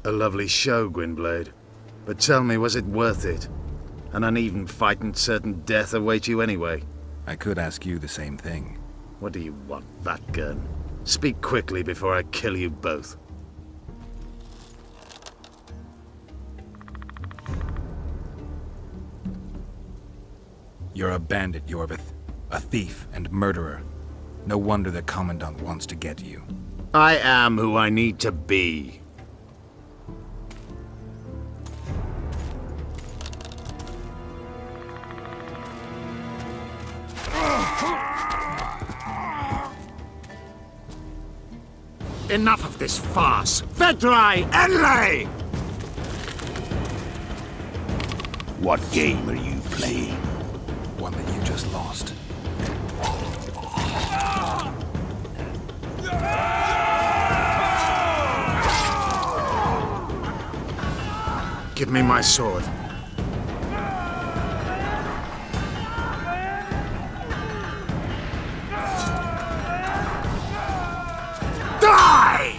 A lovely show, Gwynblade. But tell me, was it worth it? An uneven fight and certain death await you anyway. I could ask you the same thing. What do you want, Vatgern? Speak quickly before I kill you both. You're a bandit, Iorveth. A thief and murderer. No wonder the Commandant wants to get you. I am who I need to be. Enough of this farce! Vedrai, Enlay! What game are you playing? One that you just lost. Give me my sword. Die!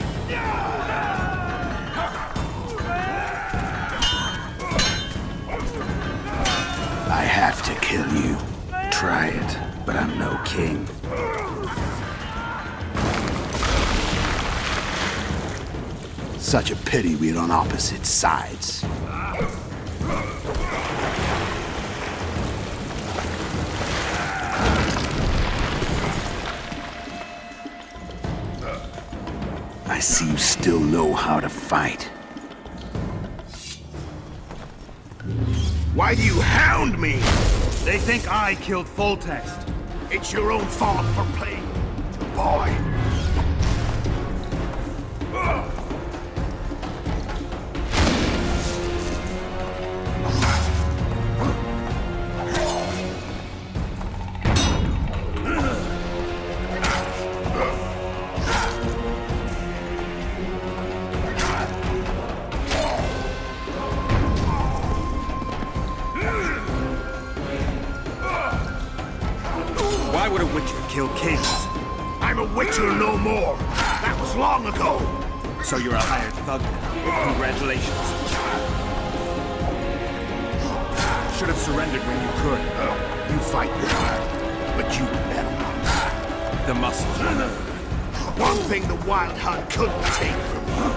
I have to kill you. Try it, but I'm no king. Such a pity we're on opposite sides. I see you still know how to fight. Why do you hound me? They think I killed Foltest. It's your own fault for playing the boy. Why would a witcher kill kings? I'm a witcher no more. That was long ago. So you're a hired thug now. Congratulations. Should have surrendered when you could. You fight them, but you better not. The muscles were there. One thing the Wild Hunt couldn't take from you.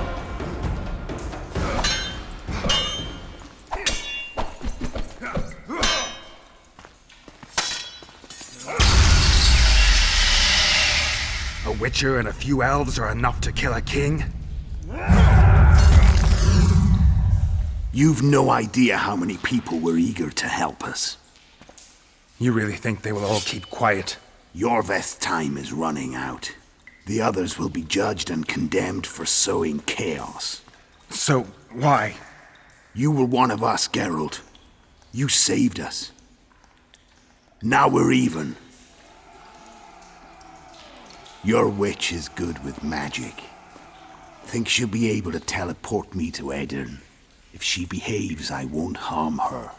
A witcher and a few elves are enough to kill a king? You've no idea how many people were eager to help us. You really think they will all keep quiet? Iorveth's time is running out. The others will be judged and condemned for sowing chaos. So, why? You were one of us, Geralt. You saved us. Now we're even. Your witch is good with magic. Think she'll be able to teleport me to Aedirn. If she behaves, I won't harm her.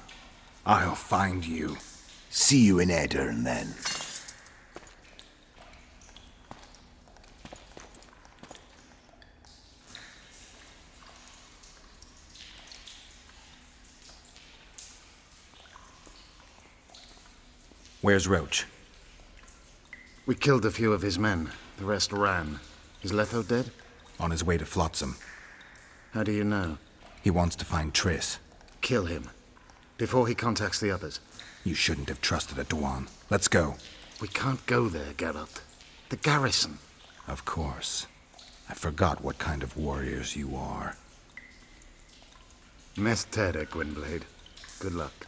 I'll find you. See you in Aedirn, then. Where's Roach? We killed a few of his men. The rest ran. Is Letho dead? On his way to Flotsam. How do you know? He wants to find Triss. Kill him. Before he contacts the others. You shouldn't have trusted a Dwan. Let's go. We can't go there, Geralt. The garrison. Of course. I forgot what kind of warriors you are. Mess Cedric, Gwynblade. Good luck.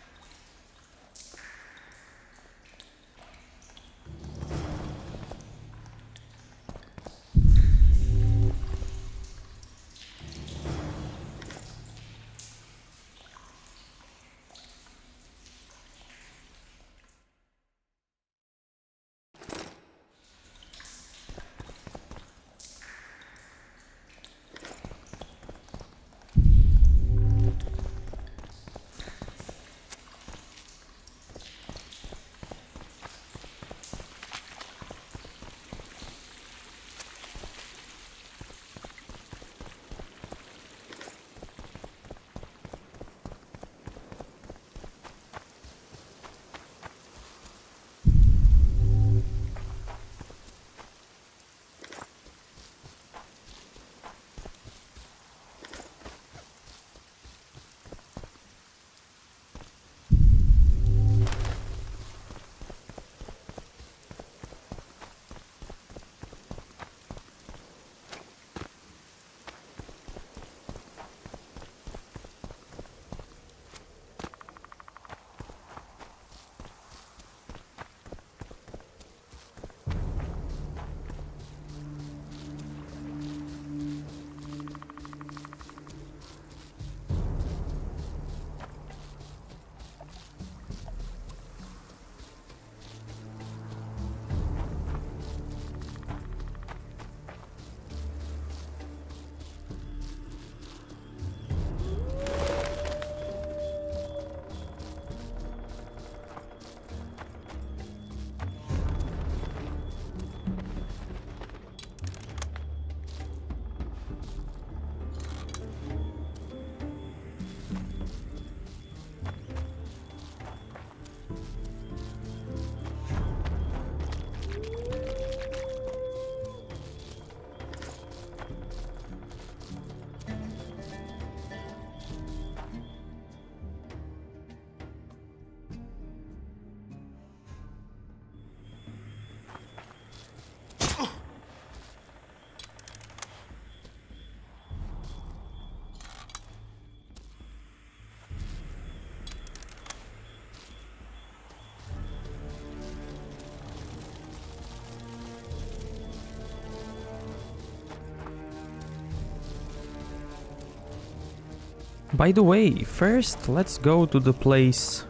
By the way, first let's go to the place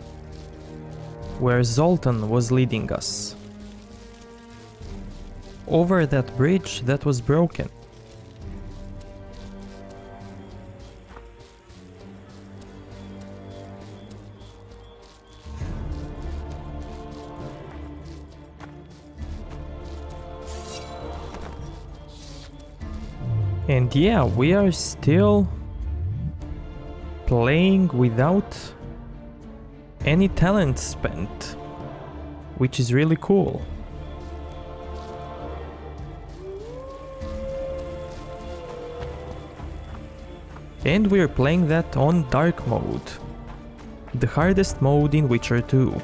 where Zoltan was leading us. Over that bridge that was broken. And yeah, we are still playing without any talent spent, which is really cool. And we're playing that on dark mode, the hardest mode in Witcher 2.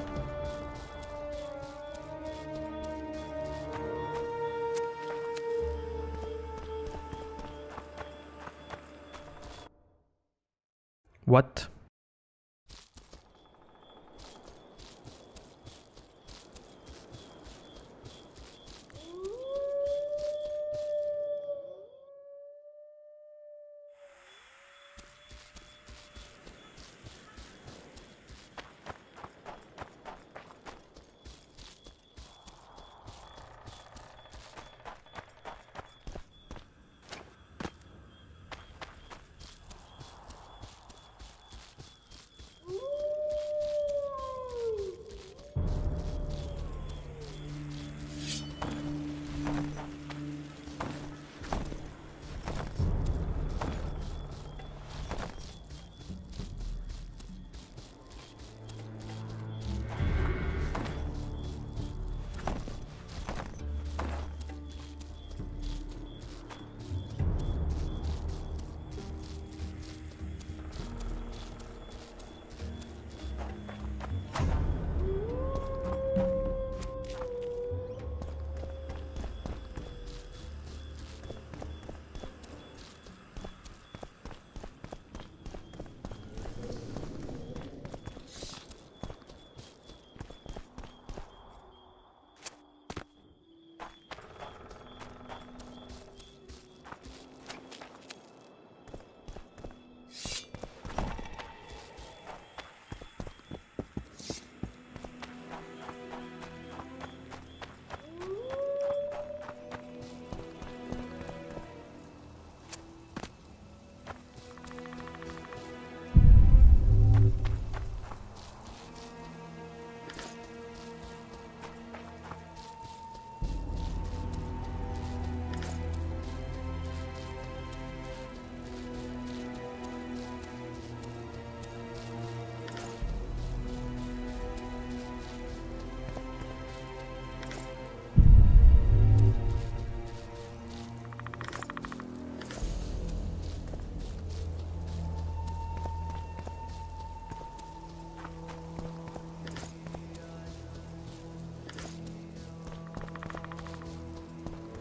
What?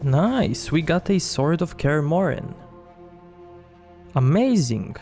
Nice, we got a Sword of Kaer Morhen. Amazing.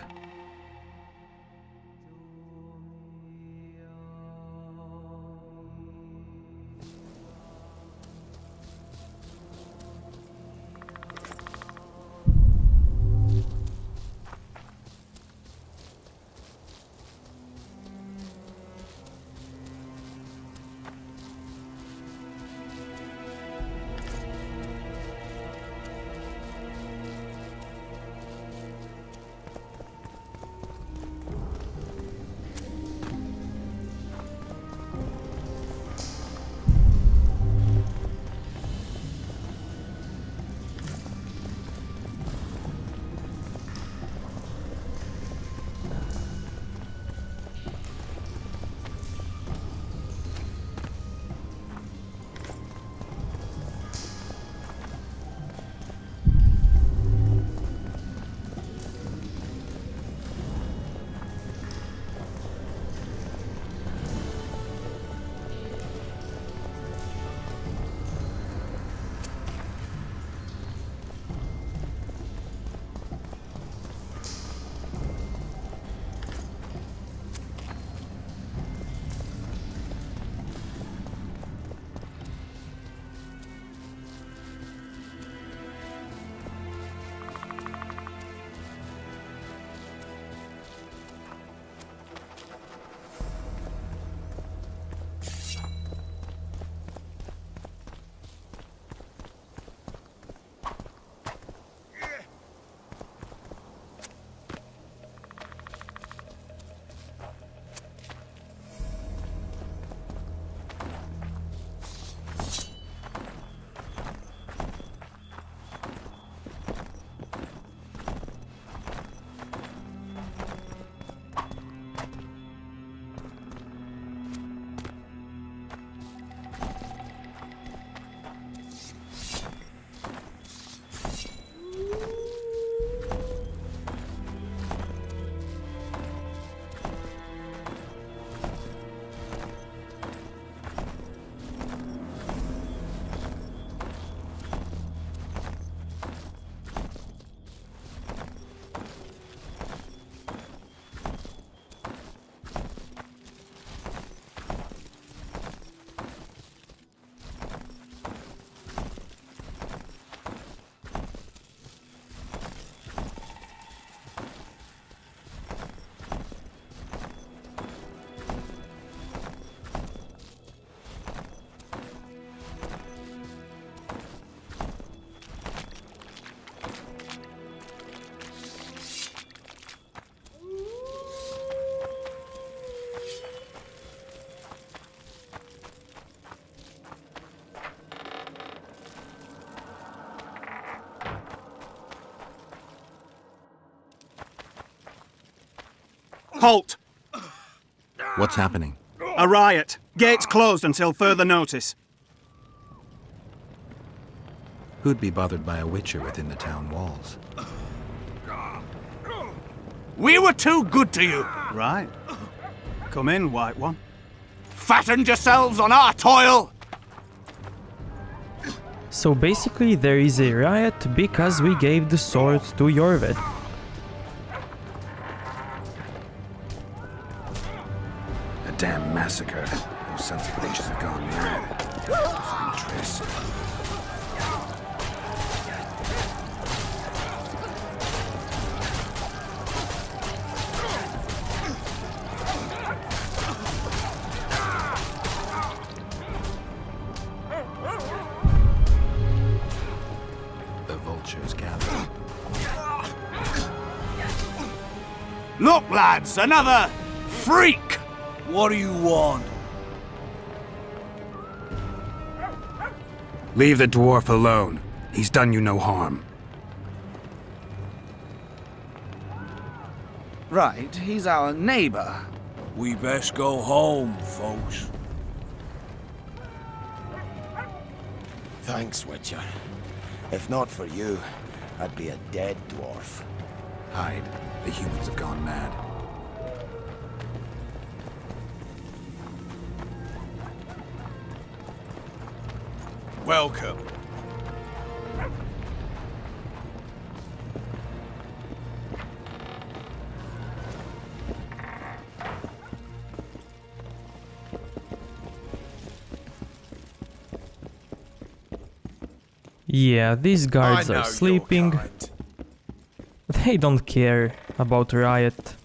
Halt! What's happening? A riot. Gates closed until further notice. Who'd be bothered by a witcher within the town walls? We were too good to you. Right. Come in, White One. Fattened yourselves on our toil. So basically there is a riot because we gave the sword to Iorveth. A damn massacre. Those sons of bitches have gone mad. I have to find Triss. The vultures gather. Look, lads, another freak. What do you want? Leave the dwarf alone. He's done you no harm. Right, he's our neighbor. We best go home, folks. Thanks, Witcher. If not for you, I'd be a dead dwarf. Hide. The humans have gone mad. Welcome. Yeah, these guards are sleeping. They don't care about riot.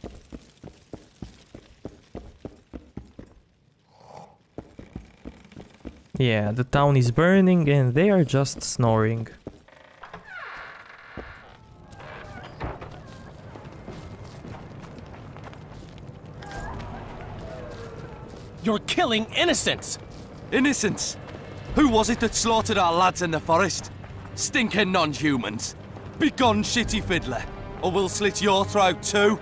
Yeah, the town is burning and they are just snoring. You're killing innocents! Innocents? Who was it that slaughtered our lads in the forest? Stinking non-humans. Begone, shitty fiddler, or we'll slit your throat too.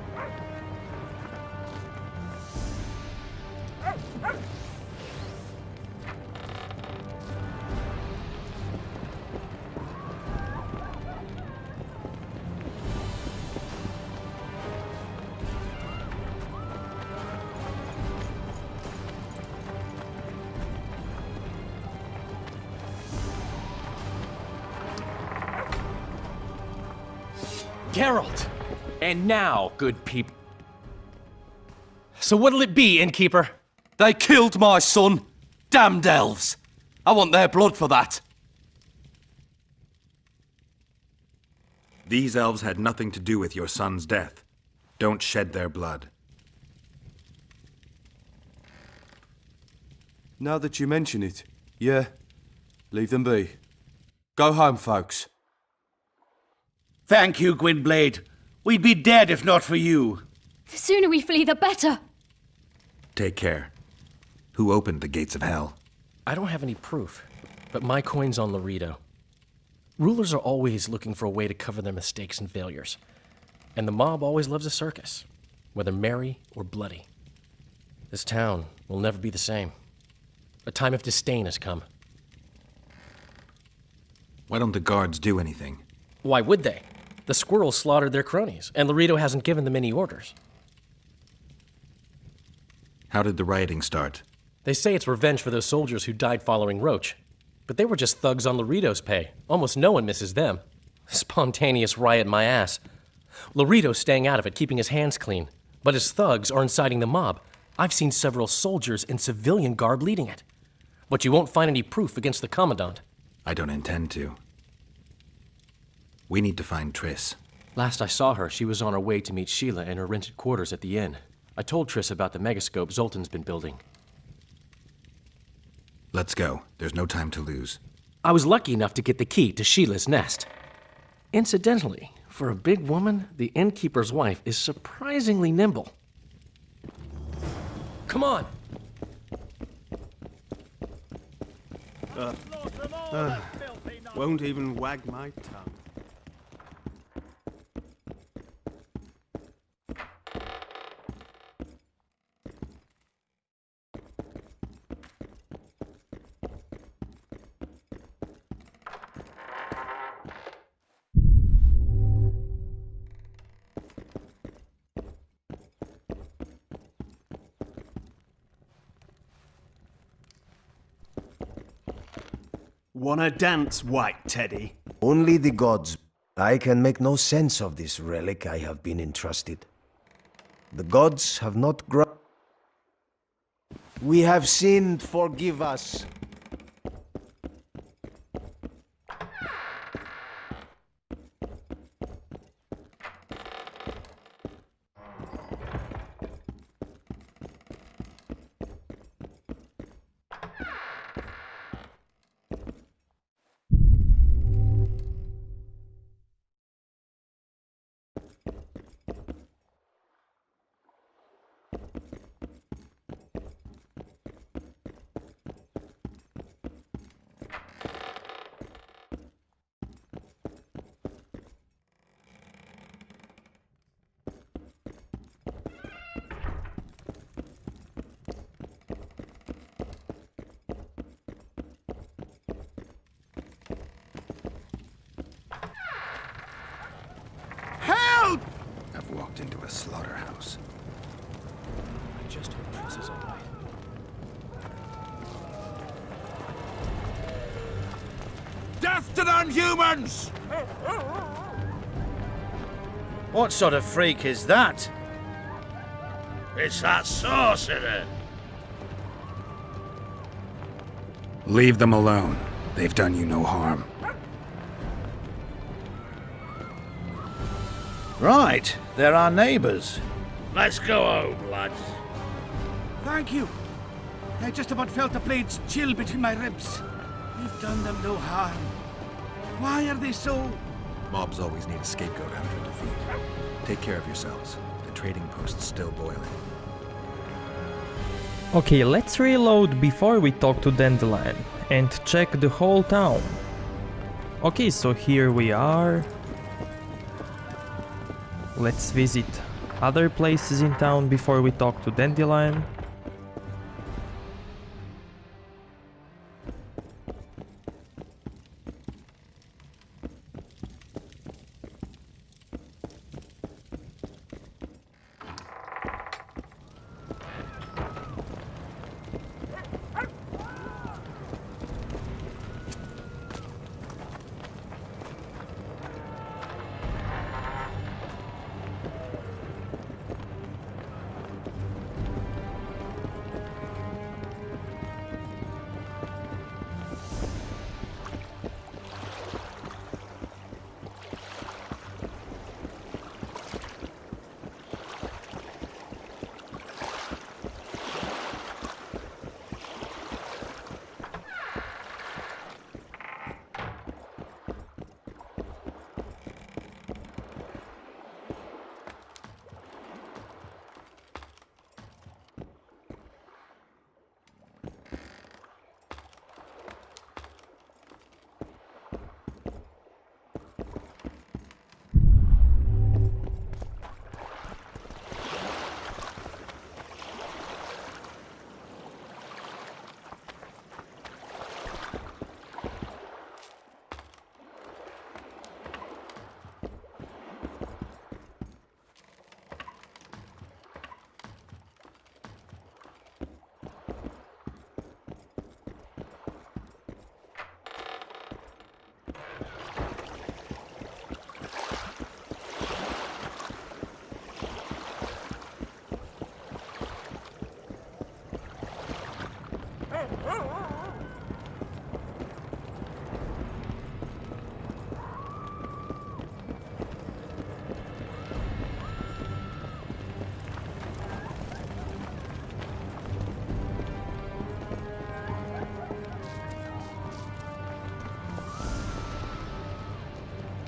Geralt! And now, good people. So what'll it be, innkeeper? They killed my son. Damned elves. I want their blood for that. These elves had nothing to do with your son's death. Don't shed their blood. Now that you mention it, yeah. Leave them be. Go home, folks. Thank you, Gwynblade. We'd be dead if not for you. The sooner we flee, the better. Take care. Who opened the gates of hell? I don't have any proof, but my coin's on Laredo. Rulers are always looking for a way to cover their mistakes and failures. And the mob always loves a circus, whether merry or bloody. This town will never be the same. A time of disdain has come. Why don't the guards do anything? Why would they? The squirrels slaughtered their cronies, and Laredo hasn't given them any orders. How did the rioting start? They say it's revenge for those soldiers who died following Roach. But they were just thugs on Laredo's pay. Almost no one misses them. Spontaneous riot my ass. Laredo's staying out of it, keeping his hands clean. But his thugs are inciting the mob. I've seen several soldiers in civilian garb leading it. But you won't find any proof against the Commandant. I don't intend to. We need to find Triss. Last I saw her, she was on her way to meet Sheila in her rented quarters at the inn. I told Triss about the megascope Zoltan's been building. Let's go. There's no time to lose. I was lucky enough to get the key to Sheila's nest. Incidentally, for a big woman, the innkeeper's wife is surprisingly nimble. Come on! Won't even wag my tongue. Wanna dance, White Teddy? Only the gods. I can make no sense of this relic I have been entrusted. The gods have not We have sinned, forgive us. I've walked into a slaughterhouse. I just hope Triss is alright. Death to non-humans! What sort of freak is that? It's that sorcerer! Leave them alone. They've done you no harm. Right, they're our neighbors. Let's go home, lads. Thank you. I just about felt the blades chill between my ribs. We've done them no harm. Why are they so... Mobs always need a scapegoat after a defeat. Take care of yourselves. The trading post's still boiling. Okay, let's reload before we talk to Dandelion and check the whole town. Okay, so here we are. Let's visit other places in town before we talk to Dandelion.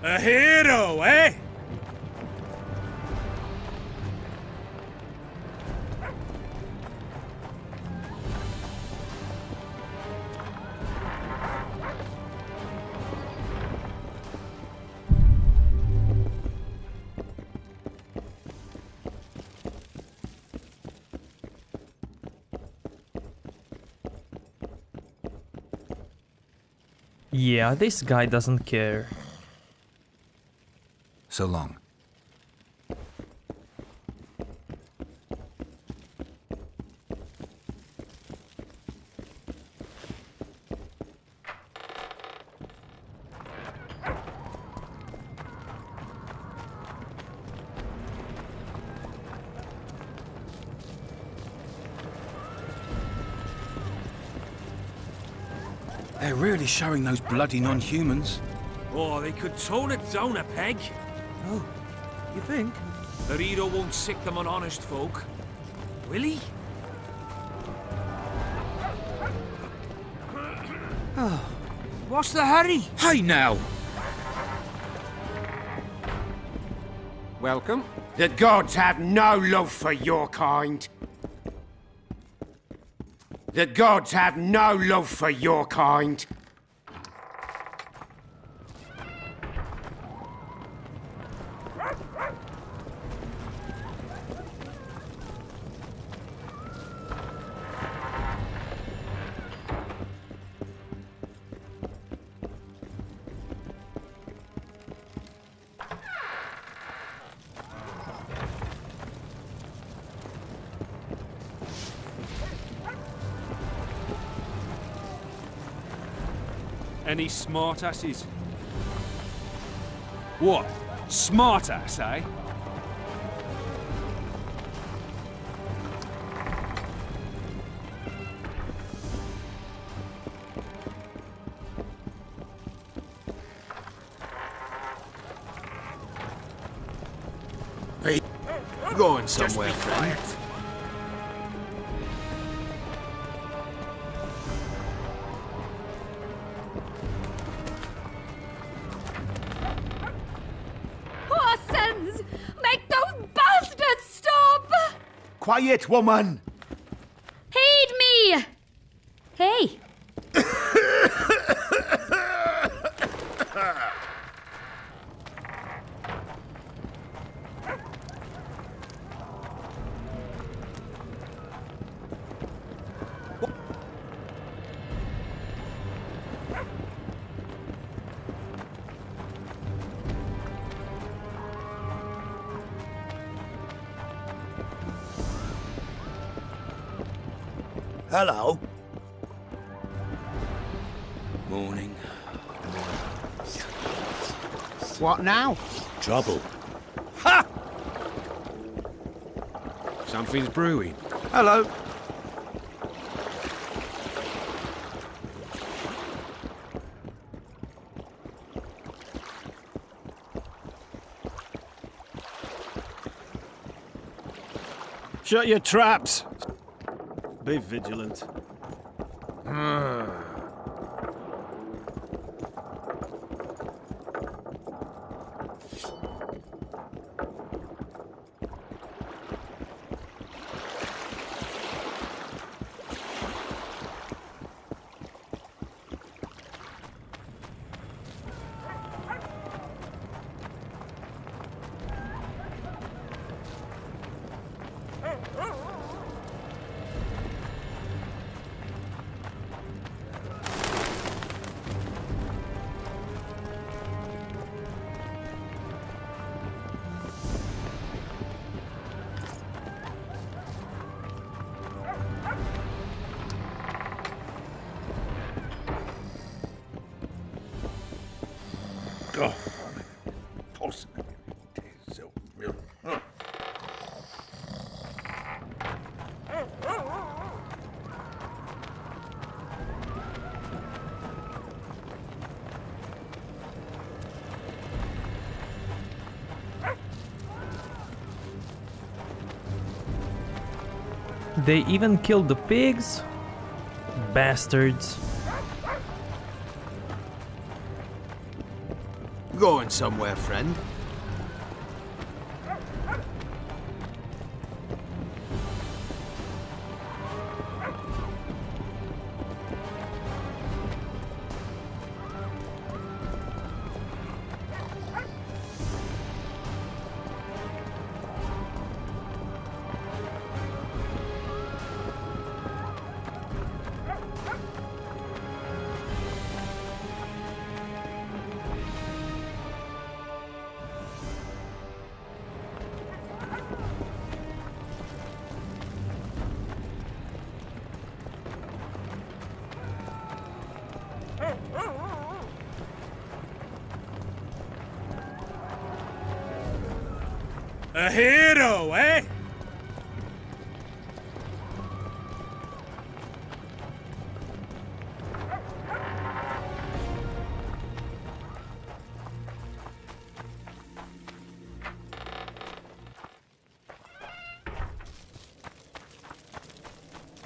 A hero, eh? Yeah, this guy doesn't care. So long. They're really showing those bloody non-humans. Oh, they could tone it down a peg. Oh, you think? Laredo won't sick them on honest folk. Will he? What's the hurry? Hey now! Welcome. The gods have no love for your kind. The gods have no love for your kind. Any smartasses? What? Smartass, eh? Hey, going somewhere, friend. Horsens! Make those bastards stop! Quiet, woman! Heed me! Hey. Hello? Morning. What now? Trouble. Ha! Something's brewing. Hello. Shut your traps! Be vigilant. Oh, pulse. So real. They even killed the pigs? Bastards. Going somewhere, friend. A hero, eh?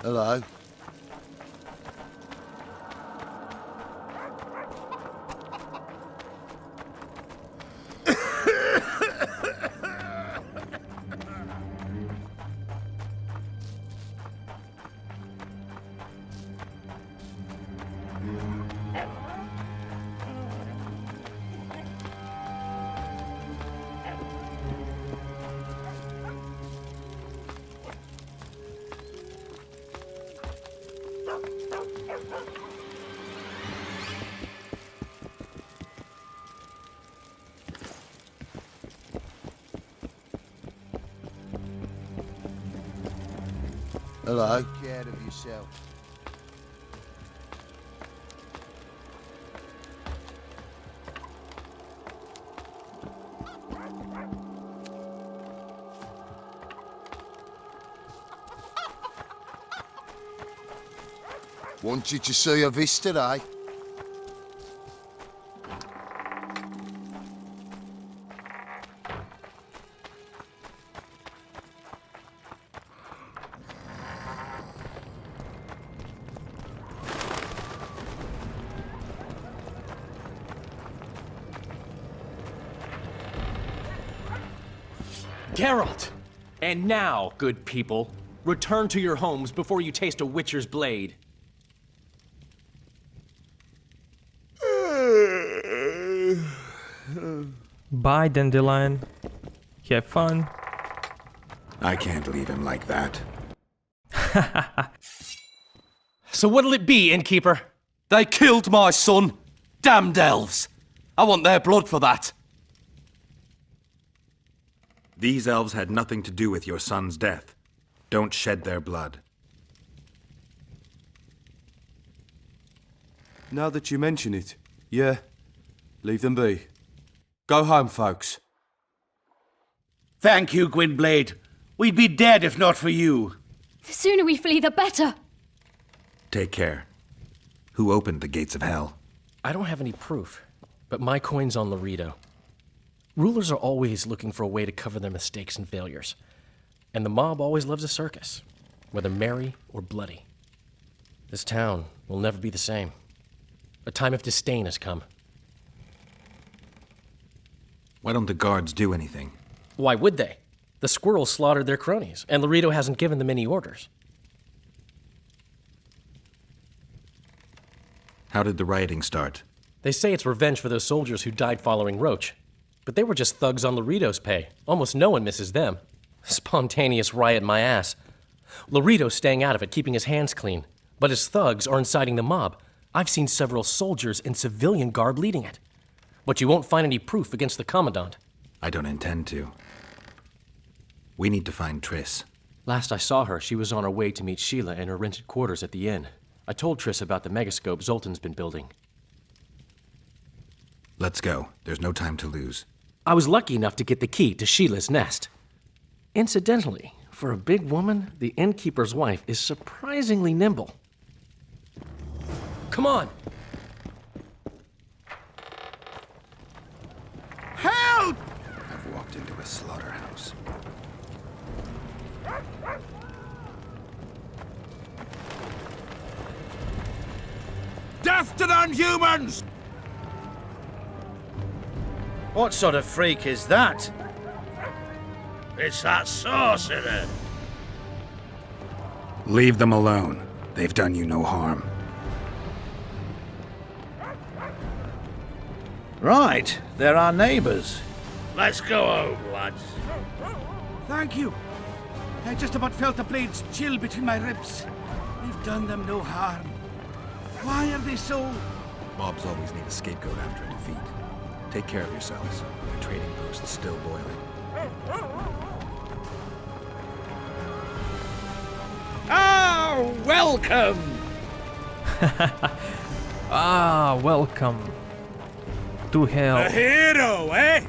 Hello. Hello. Take care of yourself. Wanted to see a vista, eh? Geralt! And now, good people, return to your homes before you taste a witcher's blade. Bye, Dandelion. Have fun. I can't leave him like that. So what'll it be, innkeeper? They killed my son. Damned elves. I want their blood for that. These elves had nothing to do with your son's death. Don't shed their blood. Now that you mention it, yeah, leave them be. Go home, folks. Thank you, Gwynblade. We'd be dead if not for you. The sooner we flee, the better. Take care. Who opened the gates of hell? I don't have any proof, but my coin's on Laredo. Rulers are always looking for a way to cover their mistakes and failures. And the mob always loves a circus, whether merry or bloody. This town will never be the same. A time of disdain has come. Why don't the guards do anything? Why would they? The squirrels slaughtered their cronies, and Laredo hasn't given them any orders. How did the rioting start? They say it's revenge for those soldiers who died following Roach. But they were just thugs on Laredo's pay. Almost no one misses them. Spontaneous riot my ass. Laredo's staying out of it, keeping his hands clean. But his thugs are inciting the mob. I've seen several soldiers in civilian garb leading it. But you won't find any proof against the Commandant. I don't intend to. We need to find Triss. Last I saw her, she was on her way to meet Sheila in her rented quarters at the inn. I told Triss about the megascope Zoltan's been building. Let's go. There's no time to lose. I was lucky enough to get the key to Sheila's nest. Incidentally, for a big woman, the innkeeper's wife is surprisingly nimble. Come on! Help! I've walked into a slaughterhouse. Death to non-humans! What sort of freak is that? It's that sorcerer. Leave them alone. They've done you no harm. Right, they're our neighbors. Let's go home, lads. Thank you. I just about felt the blades chill between my ribs. We've done them no harm. Why are they so... Mobs always need a scapegoat after a defeat. Take care of yourselves. The trading post is still boiling. Ah, welcome! Ah, welcome to hell. A hero, eh?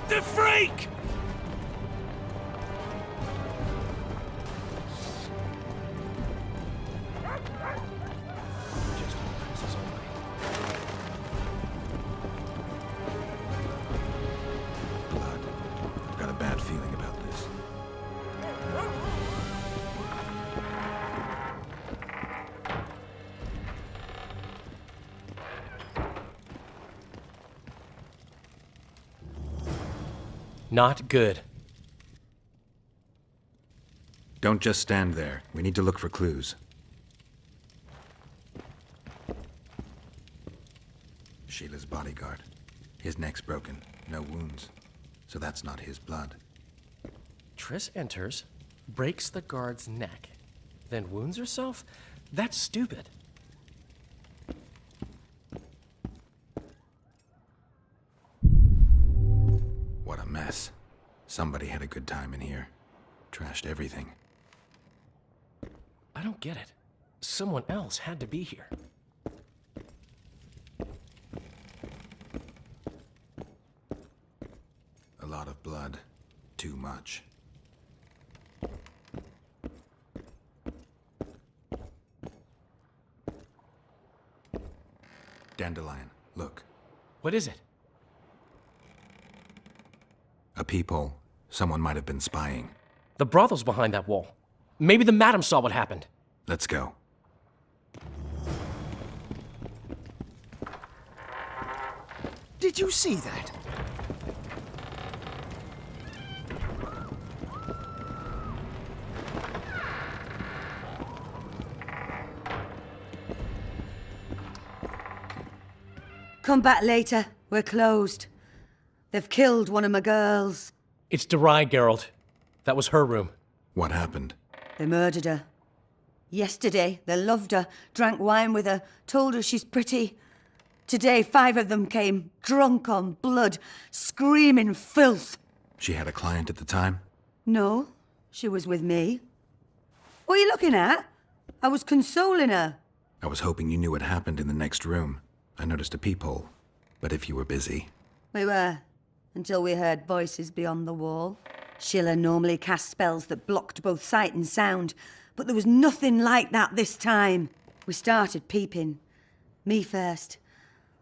The freak! Blood. I've got a bad feeling about this. Not good. Don't just stand there. We need to look for clues. Sheila's bodyguard. His neck's broken. No wounds. So that's not his blood. Triss enters, breaks the guard's neck, then wounds herself? That's stupid. What a mess. Somebody had a good time in here. Trashed everything. I don't get it. Someone else had to be here. A lot of blood. Too much. Dandelion, look. What is it? A peephole. Someone might have been spying. The brothel's behind that wall. Maybe the madam saw what happened. Let's go. Did you see that? Come back later. We're closed. They've killed one of my girls. It's Dry, Geralt. That was her room. What happened? They murdered her. Yesterday, they loved her, drank wine with her, told her she's pretty. Today, 5 of them came, drunk on blood, screaming filth. She had a client at the time? No, she was with me. What are you looking at? I was consoling her. I was hoping you knew what happened in the next room. I noticed a peephole. But if you were busy... We were, until we heard voices beyond the wall. Sheila normally cast spells that blocked both sight and sound, but there was nothing like that this time. We started peeping. Me first.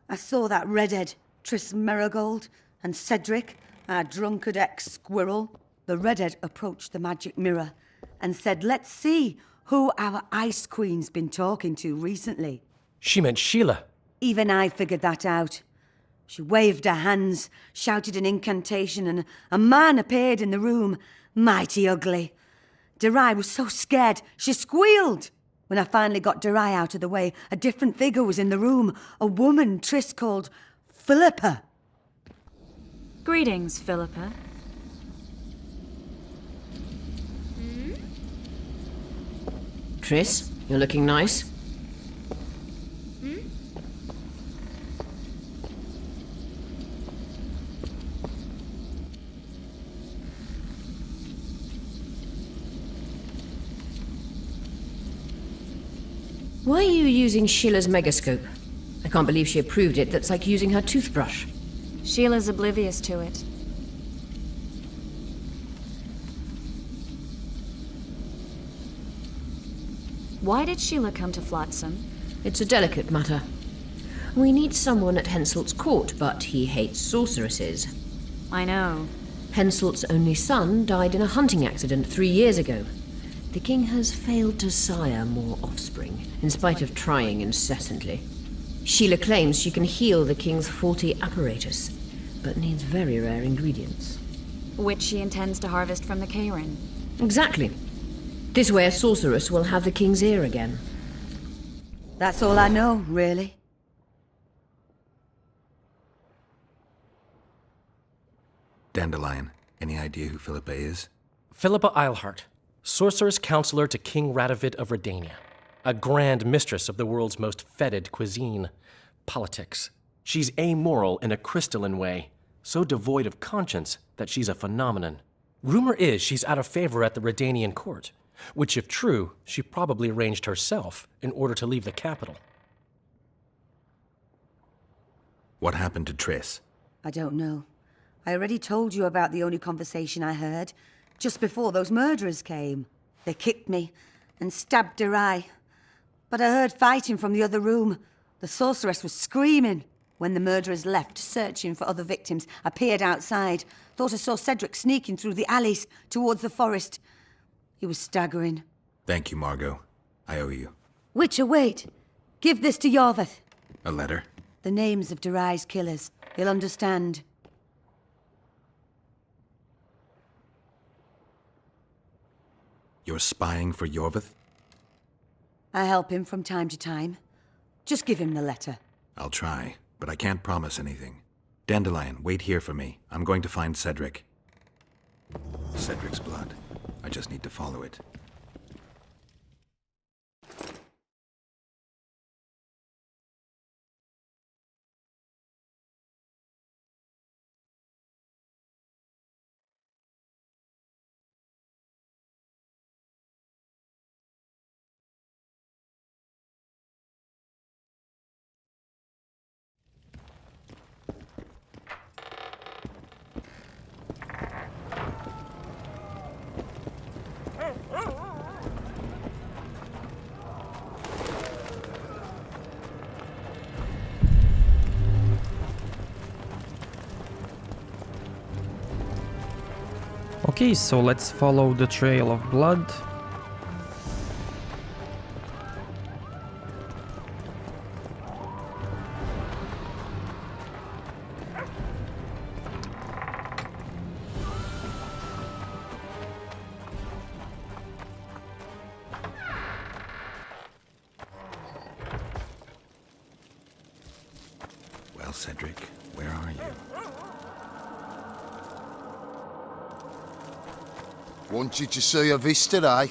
I saw that redhead, Triss Marigold, and Cedric, our drunkard ex-squirrel. The redhead approached the magic mirror and said, let's see who our Ice Queen's been talking to recently. She meant Sheila. Even I figured that out. She waved her hands, shouted an incantation, and a man appeared in the room, mighty ugly. Dry was so scared, she squealed. When I finally got Dry out of the way, a different figure was in the room, a woman Triss called Philippa. Greetings, Philippa. Triss, you're looking nice. Why are you using Sheila's megascope? I can't believe she approved it. That's like using her toothbrush. Sheila's oblivious to it. Why did Sheila come to Flotsam? It's a delicate matter. We need someone at Henselt's court, but he hates sorceresses. I know. Henselt's only son died in a hunting accident 3 years ago. The king has failed to sire more offspring, in spite of trying incessantly. Sheila claims she can heal the king's faulty apparatus, but needs very rare ingredients. Which she intends to harvest from the Aedirn. Exactly. This way a sorceress will have the king's ear again. That's all I know, really. Dandelion, any idea who Philippa is? Philippa Eilhart, sorceress counselor to King Radovid of Redania. A grand mistress of the world's most fetid cuisine. Politics. She's amoral in a crystalline way, so devoid of conscience that she's a phenomenon. Rumor is she's out of favor at the Redanian court, which if true, she probably arranged herself in order to leave the capital. What happened to Triss? I don't know. I already told you about the only conversation I heard, just before those murderers came. They kicked me and stabbed her eye. But I heard fighting from the other room. The sorceress was screaming. When the murderers left, searching for other victims, I peered outside. Thought I saw Cedric sneaking through the alleys towards the forest. He was staggering. Thank you, Margot. I owe you. Witcher, wait. Give this to Iorveth. A letter? The names of Derai's killers. He'll understand. You're spying for Iorveth? I help him from time to time. Just give him the letter. I'll try, but I can't promise anything. Dandelion, wait here for me. I'm going to find Cedric. Cedric's blood. I just need to follow it. Okay, so let's follow the trail of blood. Well, Cedric, where are you? Want you to see a vista, eh?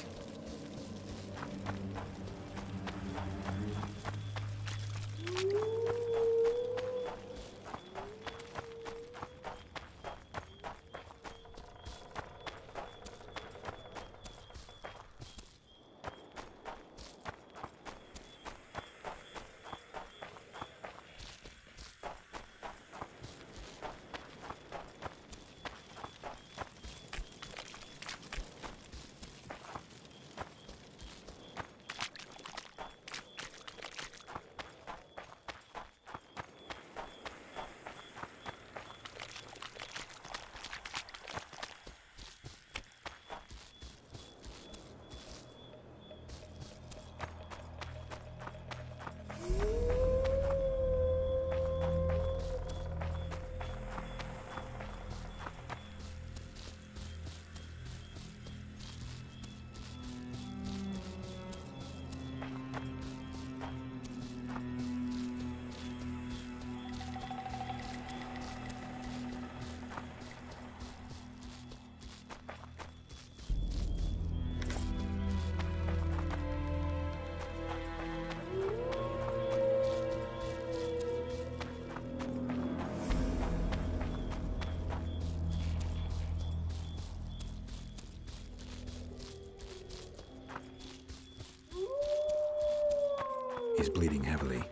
He's bleeding heavily.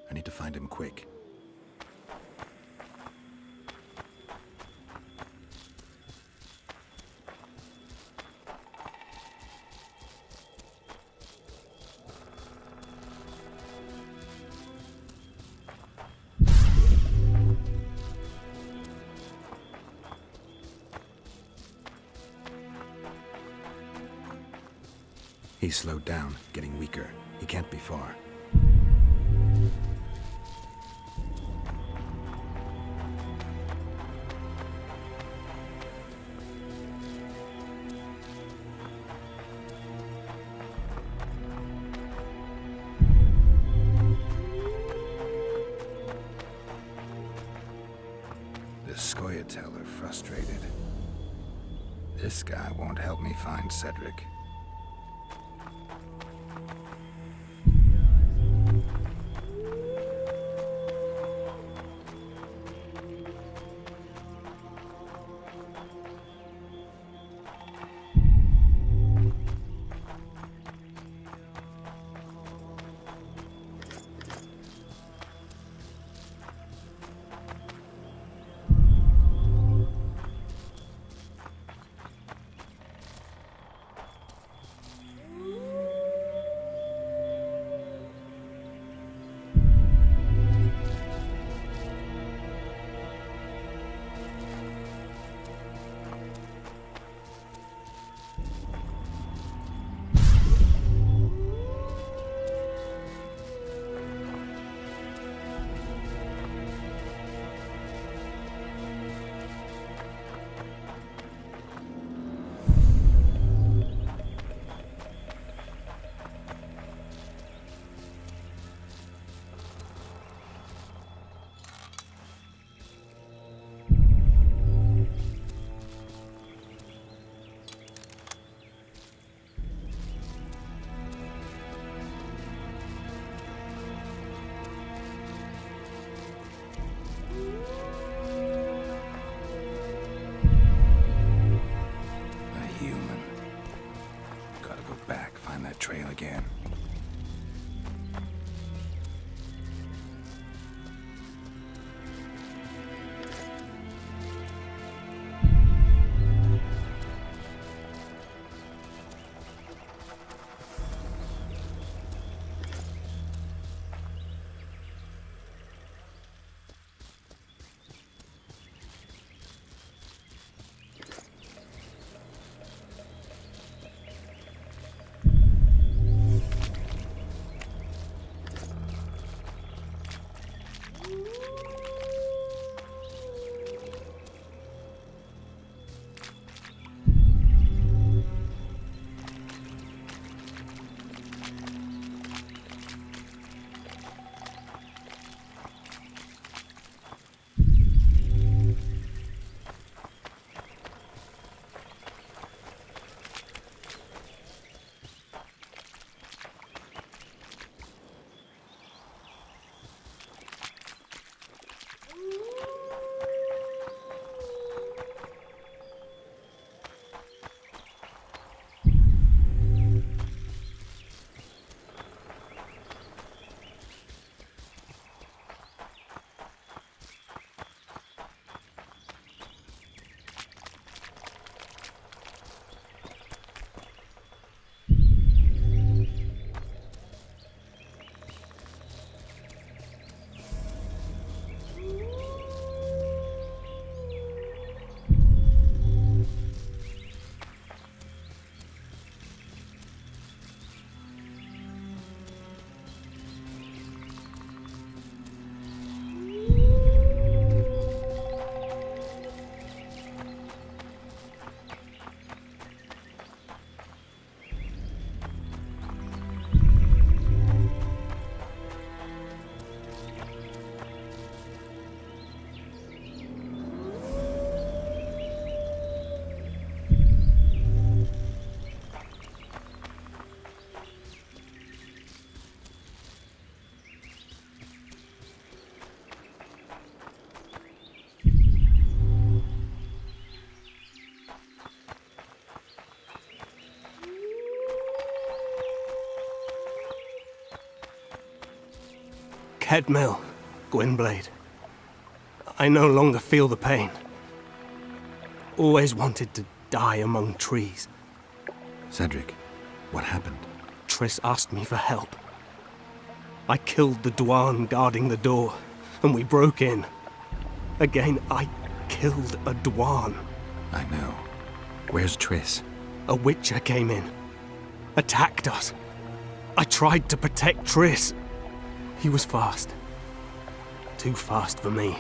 I need to find him quick. He's slowed down, getting weaker. He can't be far. The Scoia'tael are frustrated. This guy won't help me find Cedric. trail again. Headmill, Gwynblade. I no longer feel the pain. Always wanted to die among trees. Cedric, what happened? Triss asked me for help. I killed the Dwan guarding the door, and we broke in. Again, I killed a Dwan. I know. Where's Triss? A Witcher came in. Attacked us. I tried to protect Triss. He was fast. Too fast for me.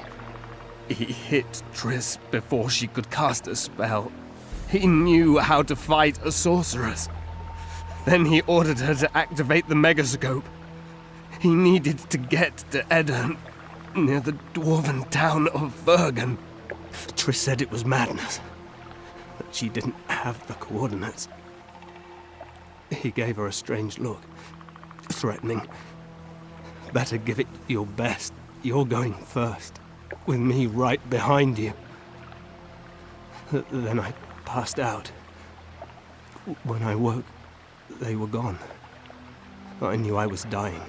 He hit Triss before she could cast a spell. He knew how to fight a sorceress. Then he ordered her to activate the megascope. He needed to get to Aedirn, near the dwarven town of Vergen. Triss said it was madness, that she didn't have the coordinates. He gave her a strange look, threatening. Better give it your best. You're going first, with me right behind you. Then I passed out. When I woke, they were gone. I knew I was dying.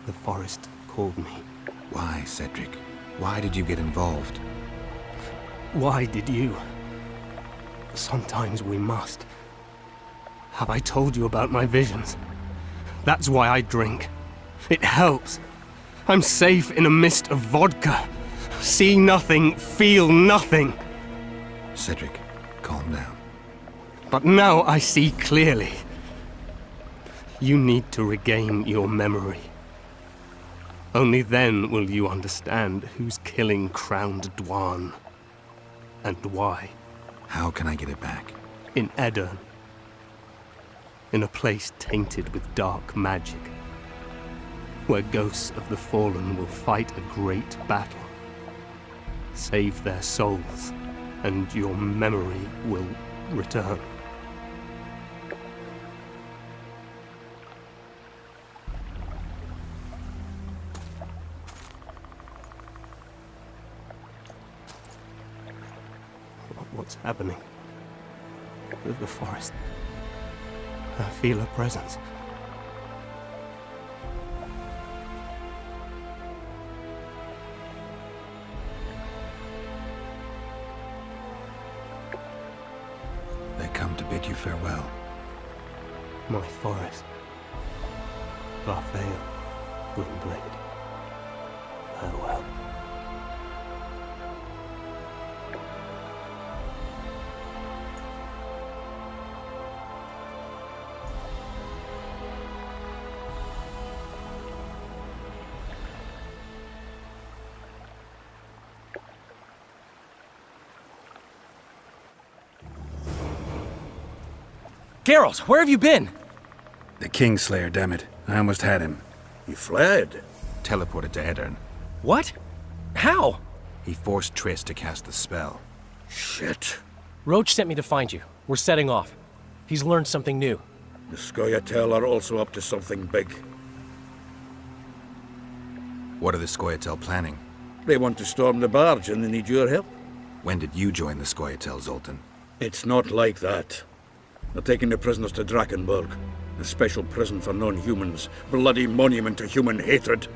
The forest called me. Why, Cedric? Why did you get involved? Why did you? Sometimes we must. Have I told you about my visions? That's why I drink. It helps. I'm safe in a mist of vodka. See nothing, feel nothing. Cedric, calm down. But now I see clearly. You need to regain your memory. Only then will you understand who's killing Crowned Dwan. And why. How can I get it back? In Aedirn. In a place tainted with dark magic. Where ghosts of the fallen will fight a great battle. Save their souls, and your memory will return. What's happening? The forest. I feel her presence. They come to bid you farewell. My forest. Brothel. Windblade. Farewell. Geralt, where have you been? The Kingslayer, damn it. I almost had him. He fled. Teleported to Aedirn. What? How? He forced Triss to cast the spell. Shit. Roach sent me to find you. We're setting off. He's learned something new. The Scoia'tael are also up to something big. What are the Scoia'tael planning? They want to storm the barge and they need your help. When did you join the Scoia'tael, Zoltan? It's not like that. They're taking the prisoners to Drakenburg, a special prison for non-humans, bloody monument to human hatred.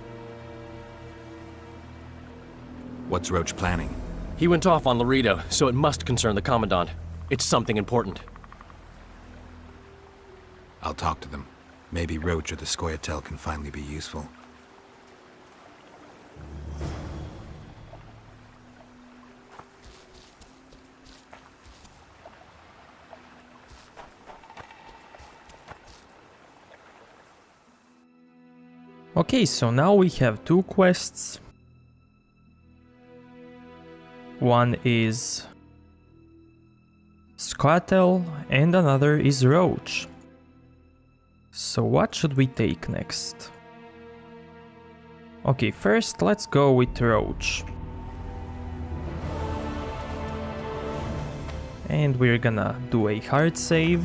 What's Roach planning? He went off on Laredo, so it must concern the Commandant. It's something important. I'll talk to them. Maybe Roach or the Scoia'tael can finally be useful. Okay, so now we have two quests. One is Scoia'tael and another is Roach. So what should we take next? Okay, first let's go with Roach. And we're gonna do a hard save.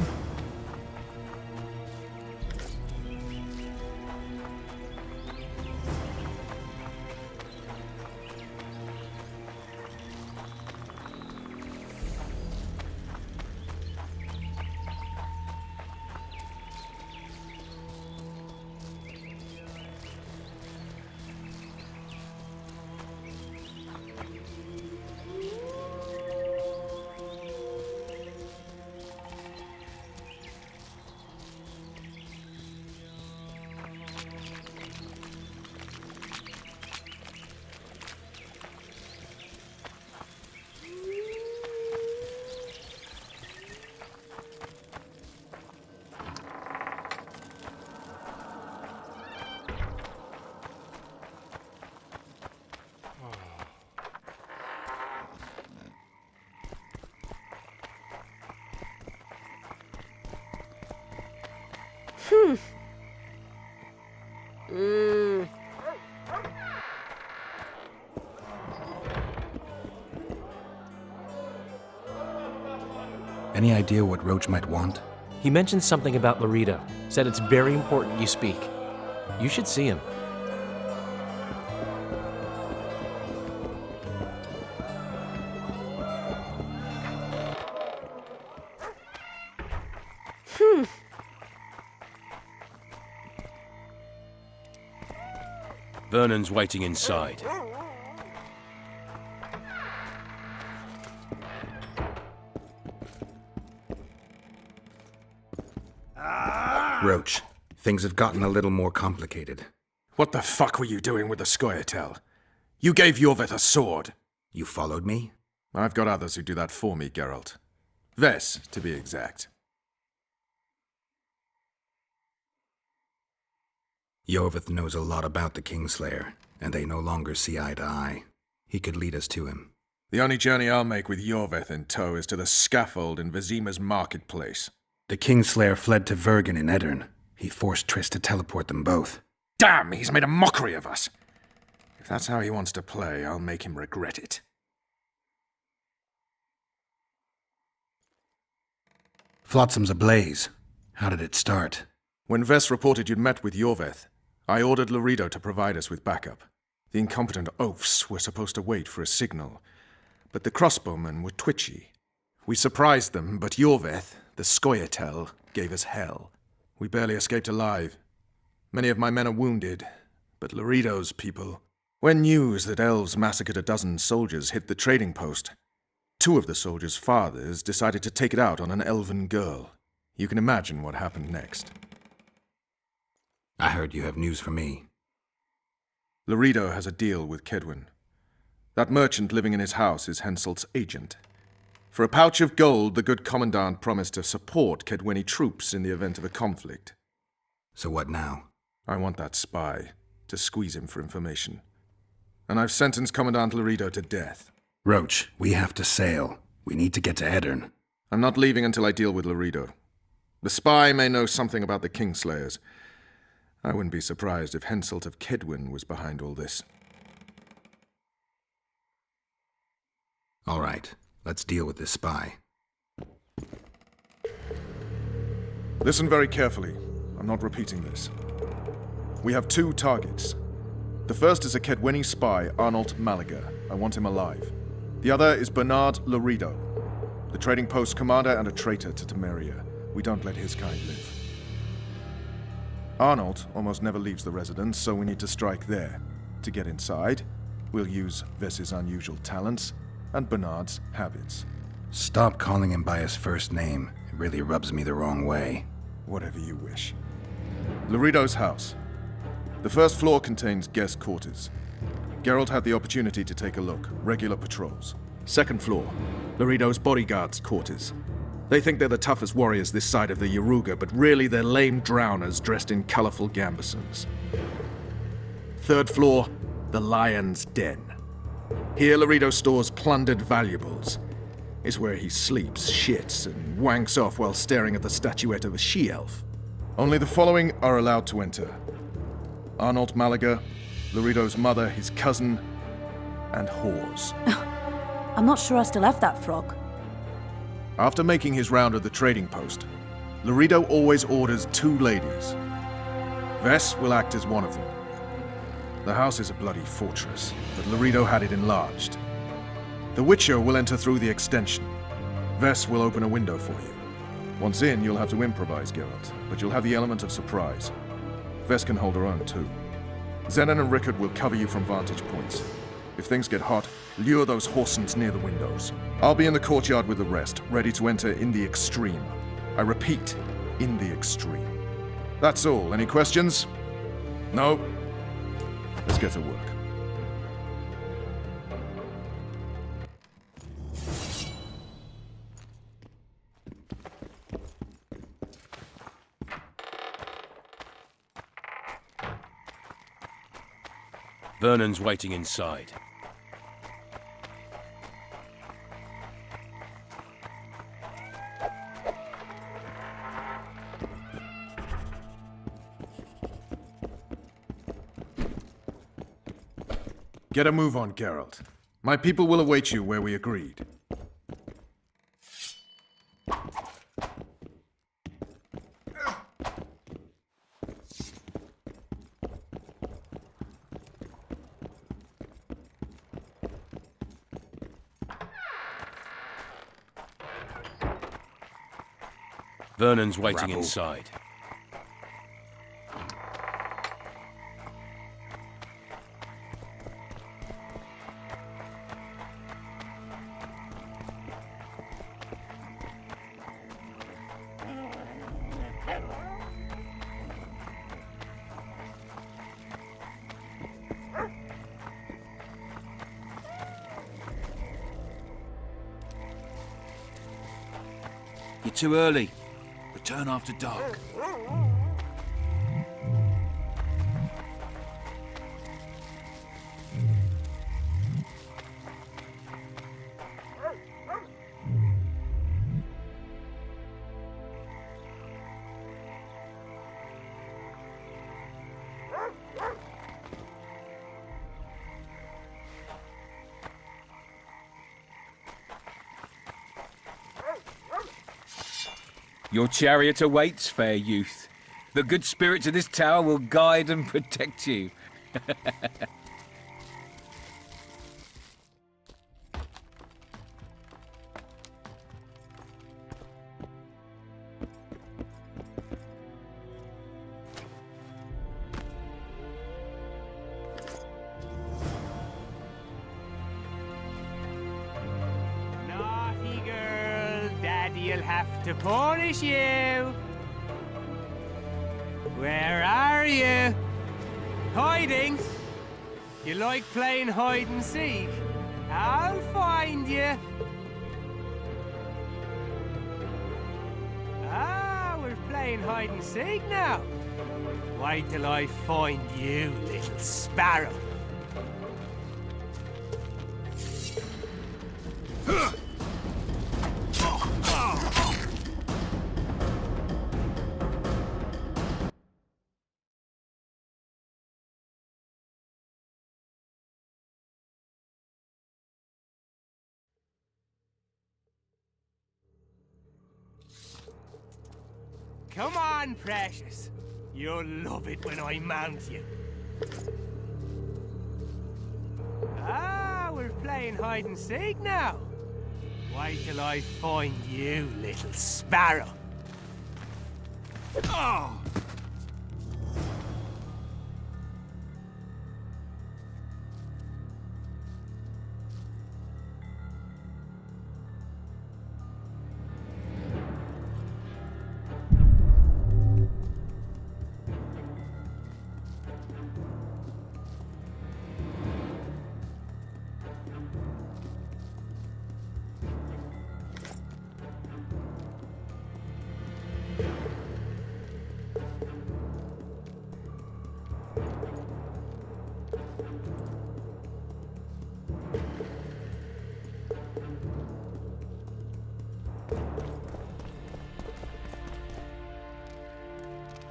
Any idea what Roach might want? He mentioned something about Laredo. Said it's very important you speak. You should see him. Vernon's waiting inside. Roach, things have gotten a little more complicated. What the fuck were you doing with the Scoia'tael? You gave Iorveth a sword. You followed me? I've got others who do that for me, Geralt. Ves, to be exact. Iorveth knows a lot about the Kingslayer, and they no longer see eye to eye. He could lead us to him. The only journey I'll make with Iorveth in tow is to the scaffold in Vizima's marketplace. The Kingslayer fled to Vergen in Aedirn. He forced Triss to teleport them both. Damn, he's made a mockery of us! If that's how he wants to play, I'll make him regret it. Flotsam's ablaze. How did it start? When Ves reported you'd met with Iorveth, I ordered Laredo to provide us with backup. The incompetent oafs were supposed to wait for a signal, but the crossbowmen were twitchy. We surprised them, but Iorveth, the Scoia'tael, gave us hell. We barely escaped alive. Many of my men are wounded, but Laredo's people... When news that elves massacred a dozen soldiers hit the trading post, 2 of the soldiers' fathers decided to take it out on an elven girl. You can imagine what happened next. I heard you have news for me. Laredo has a deal with Kedwin. That merchant living in his house is Henselt's agent. For a pouch of gold, the good commandant promised to support Kedweni troops in the event of a conflict. So what now? I want that spy, to squeeze him for information. And I've sentenced Commandant Laredo to death. Roach, we have to sail. We need to get to Aedirn. I'm not leaving until I deal with Laredo. The spy may know something about the Kingslayers. I wouldn't be surprised if Henselt of Kedwin was behind all this. All right, let's deal with this spy. Listen very carefully. I'm not repeating this. We have 2 targets. The first is a Kedweni spy, Arnold Malaga. I want him alive. The other is Bernard Laredo, the trading post commander and a traitor to Temeria. We don't let his kind live. Arnold almost never leaves the residence, so we need to strike there. To get inside, we'll use Vess's unusual talents and Bernard's habits. Stop calling him by his first name. It really rubs me the wrong way. Whatever you wish. Laredo's house. The first floor contains guest quarters. Geralt had the opportunity to take a look. Regular patrols. Second floor, Laredo's bodyguards' quarters. They think they're the toughest warriors this side of the Yaruga, but really they're lame drowners dressed in colorful gambesons. Third floor, the Lion's Den. Here Laredo stores plundered valuables. It's where he sleeps, shits, and wanks off while staring at the statuette of a she-elf. Only the following are allowed to enter. Arnold Malaga, Laredo's mother, his cousin, and whores. I'm not sure I still have that frog. After making his round of the trading post, Laredo always orders 2 ladies. Vess will act as one of them. The house is a bloody fortress, but Laredo had it enlarged. The Witcher will enter through the extension. Vess will open a window for you. Once in, you'll have to improvise, Geralt, but you'll have the element of surprise. Vess can hold her own, too. Zenon and Rickard will cover you from vantage points. If things get hot, lure those horsens near the windows. I'll be in the courtyard with the rest, ready to enter in the extreme. I repeat, in the extreme. That's all. Any questions? No? Let's get to work. Vernon's waiting inside. Get a move on, Geralt. My people will await you where we agreed. Vernon's waiting inside. You're too early. Return after dark. Your chariot awaits, fair youth. The good spirits of this tower will guide and protect you. We'll have to punish you. Where are you? Hiding? You like playing hide and seek? I'll find you. Ah, we're playing hide and seek now. Wait till I find you, little sparrow. Come on, precious. You'll love it when I mount you. Ah, we're playing hide and seek now. Wait till I find you, little sparrow. Oh!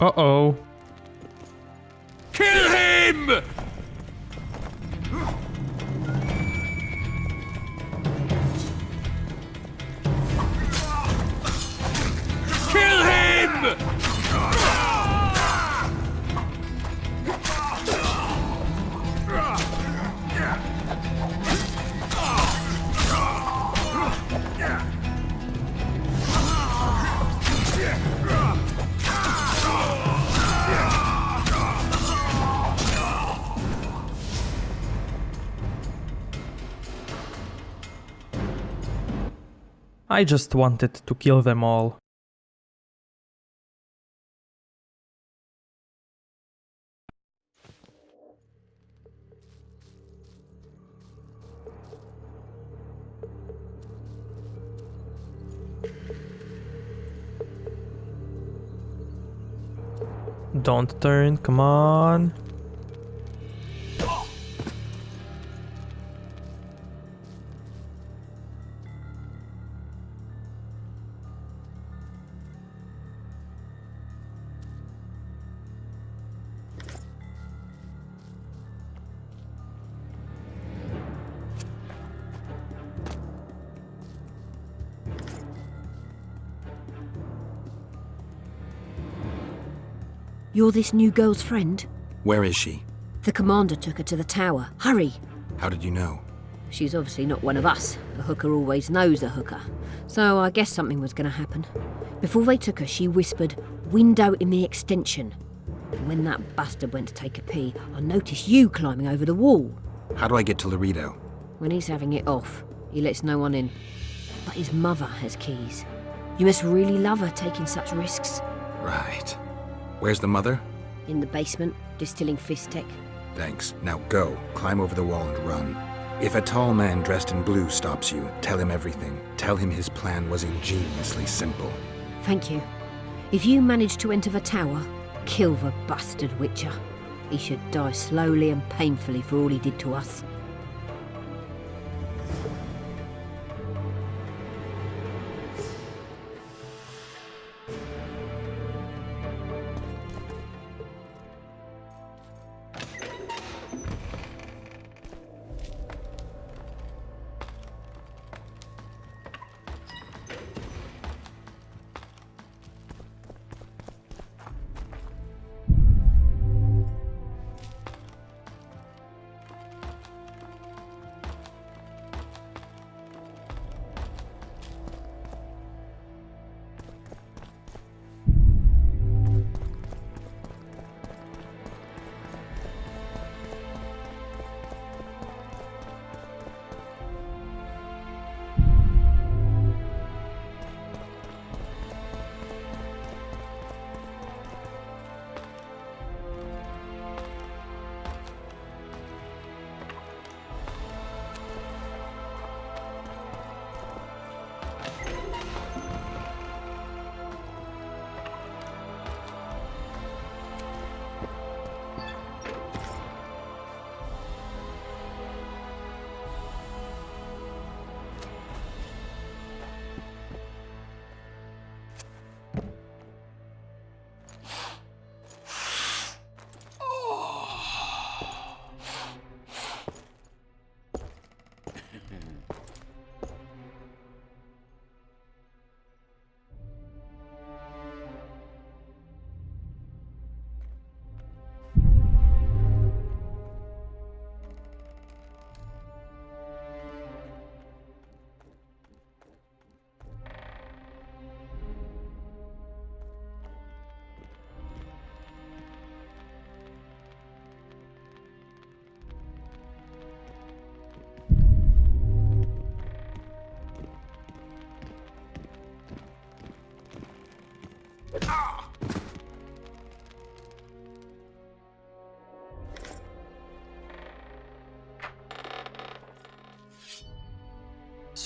Uh-oh. Kill him! Kill him! I just wanted to kill them all. Don't turn, come on. You're this new girl's friend? Where is she? The commander took her to the tower. Hurry! How did you know? She's obviously not one of us. A hooker always knows a hooker. So I guess something was going to happen. Before they took her, she whispered, "Window in the extension." And when that bastard went to take a pee, I noticed you climbing over the wall. How do I get to Laredo? When he's having it off, he lets no one in. But his mother has keys. You must really love her taking such risks. Right. Where's the mother? In the basement, distilling Fistech. Thanks. Now go. Climb over the wall and run. If a tall man dressed in blue stops you, tell him everything. Tell him his plan was ingeniously simple. Thank you. If you manage to enter the tower, kill the bastard Witcher. He should die slowly and painfully for all he did to us.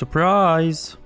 Surprise!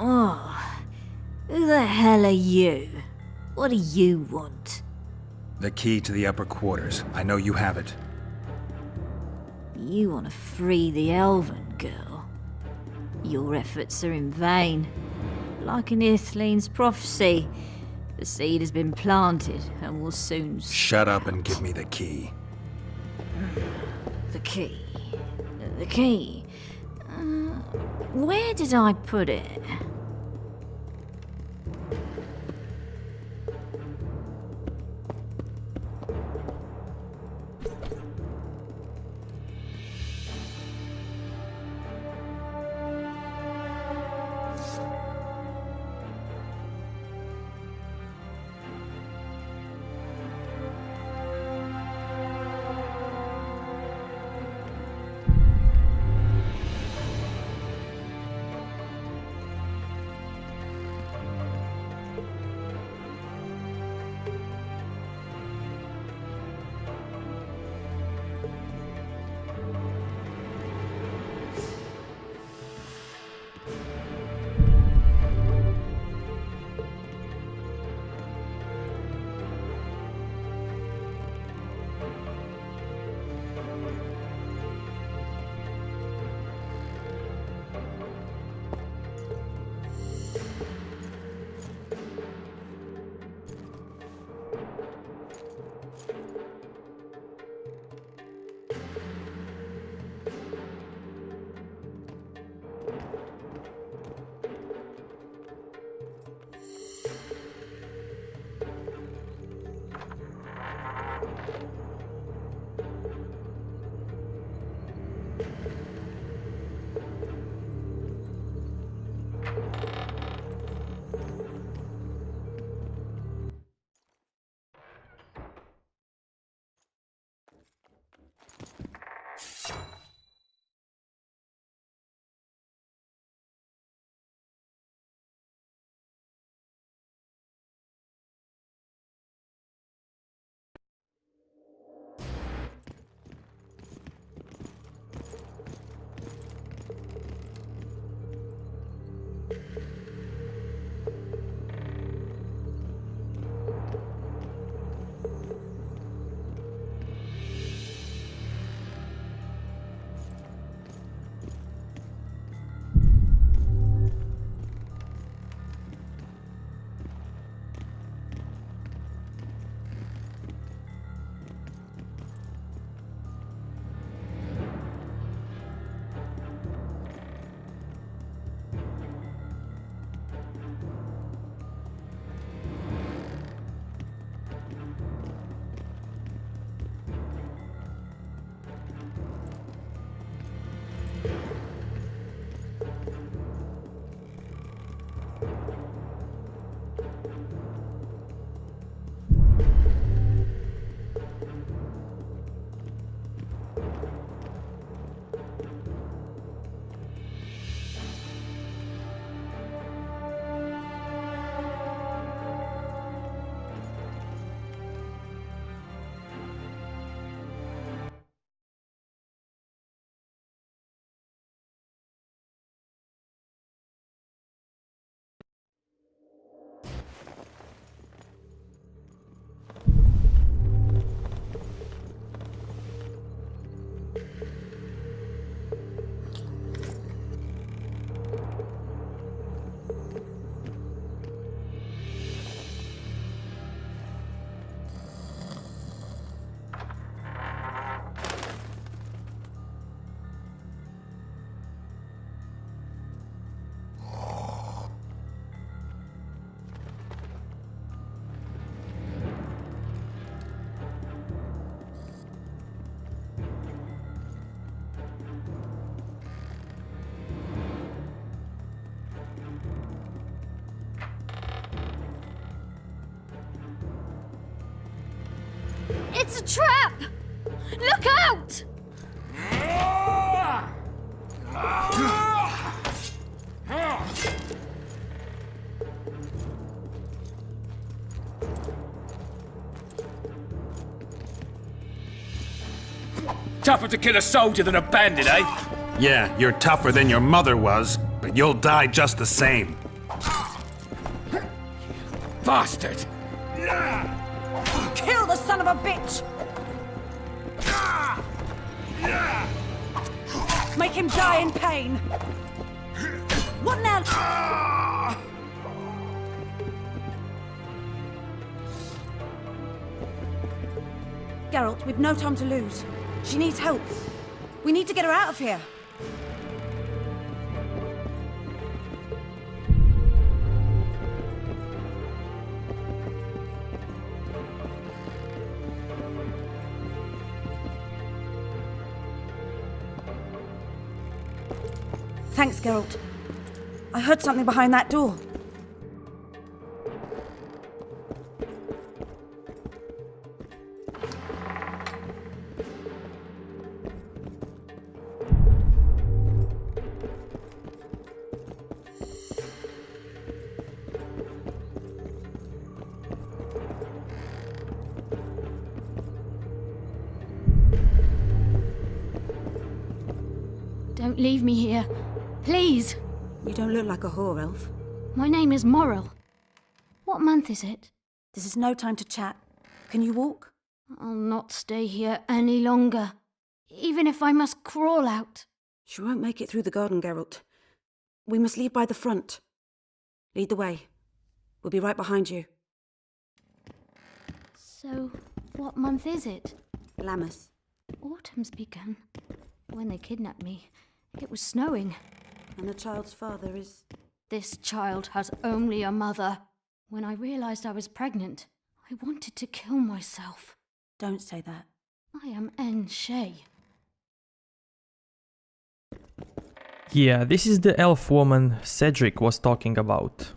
Oh. Who the hell are you? What do you want? The key to the upper quarters. I know you have it. You want to free the elven girl. Your efforts are in vain. Like an Ithleen's prophecy, the seed has been planted and will soon... Shut up and give me the key. The key. The key. Where did I put it? It's a trap! Look out! Tougher to kill a soldier than a bandit, eh? Yeah, you're tougher than your mother was, but you'll die just the same. Bastard! Kill the son of a bitch! Make him die in pain! What now? Geralt, we've no time to lose. She needs help. We need to get her out of here. Thanks, Geralt. I heard something behind that door. Don't leave me here. Please. You don't look like a whore, Elf. My name is Morrill. What month is it? This is no time to chat. Can you walk? I'll not stay here any longer. Even if I must crawl out. She won't make it through the garden, Geralt. We must leave by the front. Lead the way. We'll be right behind you. So, what month is it? Lammas. Autumn's begun. When they kidnapped me, it was snowing. And the child's father is... This child has only a mother. When I realized I was pregnant, I wanted to kill myself. Don't say that. I am N. Shay. Yeah, this is the elf woman Cedric was talking about.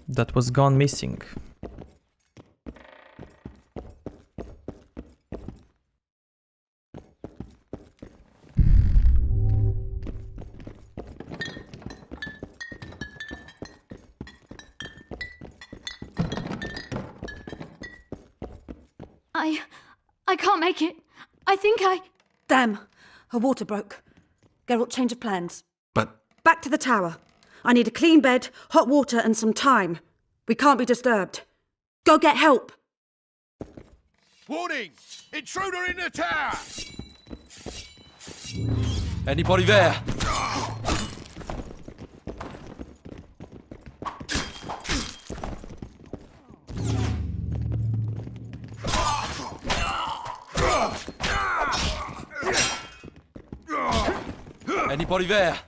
That was gone missing. I can't make it. I think I... Damn! Her water broke. Geralt, change of plans. But... Back to the tower. I need a clean bed, hot water and some time. We can't be disturbed. Go get help! Warning! Intruder in the tower! Anybody there? Anybody there?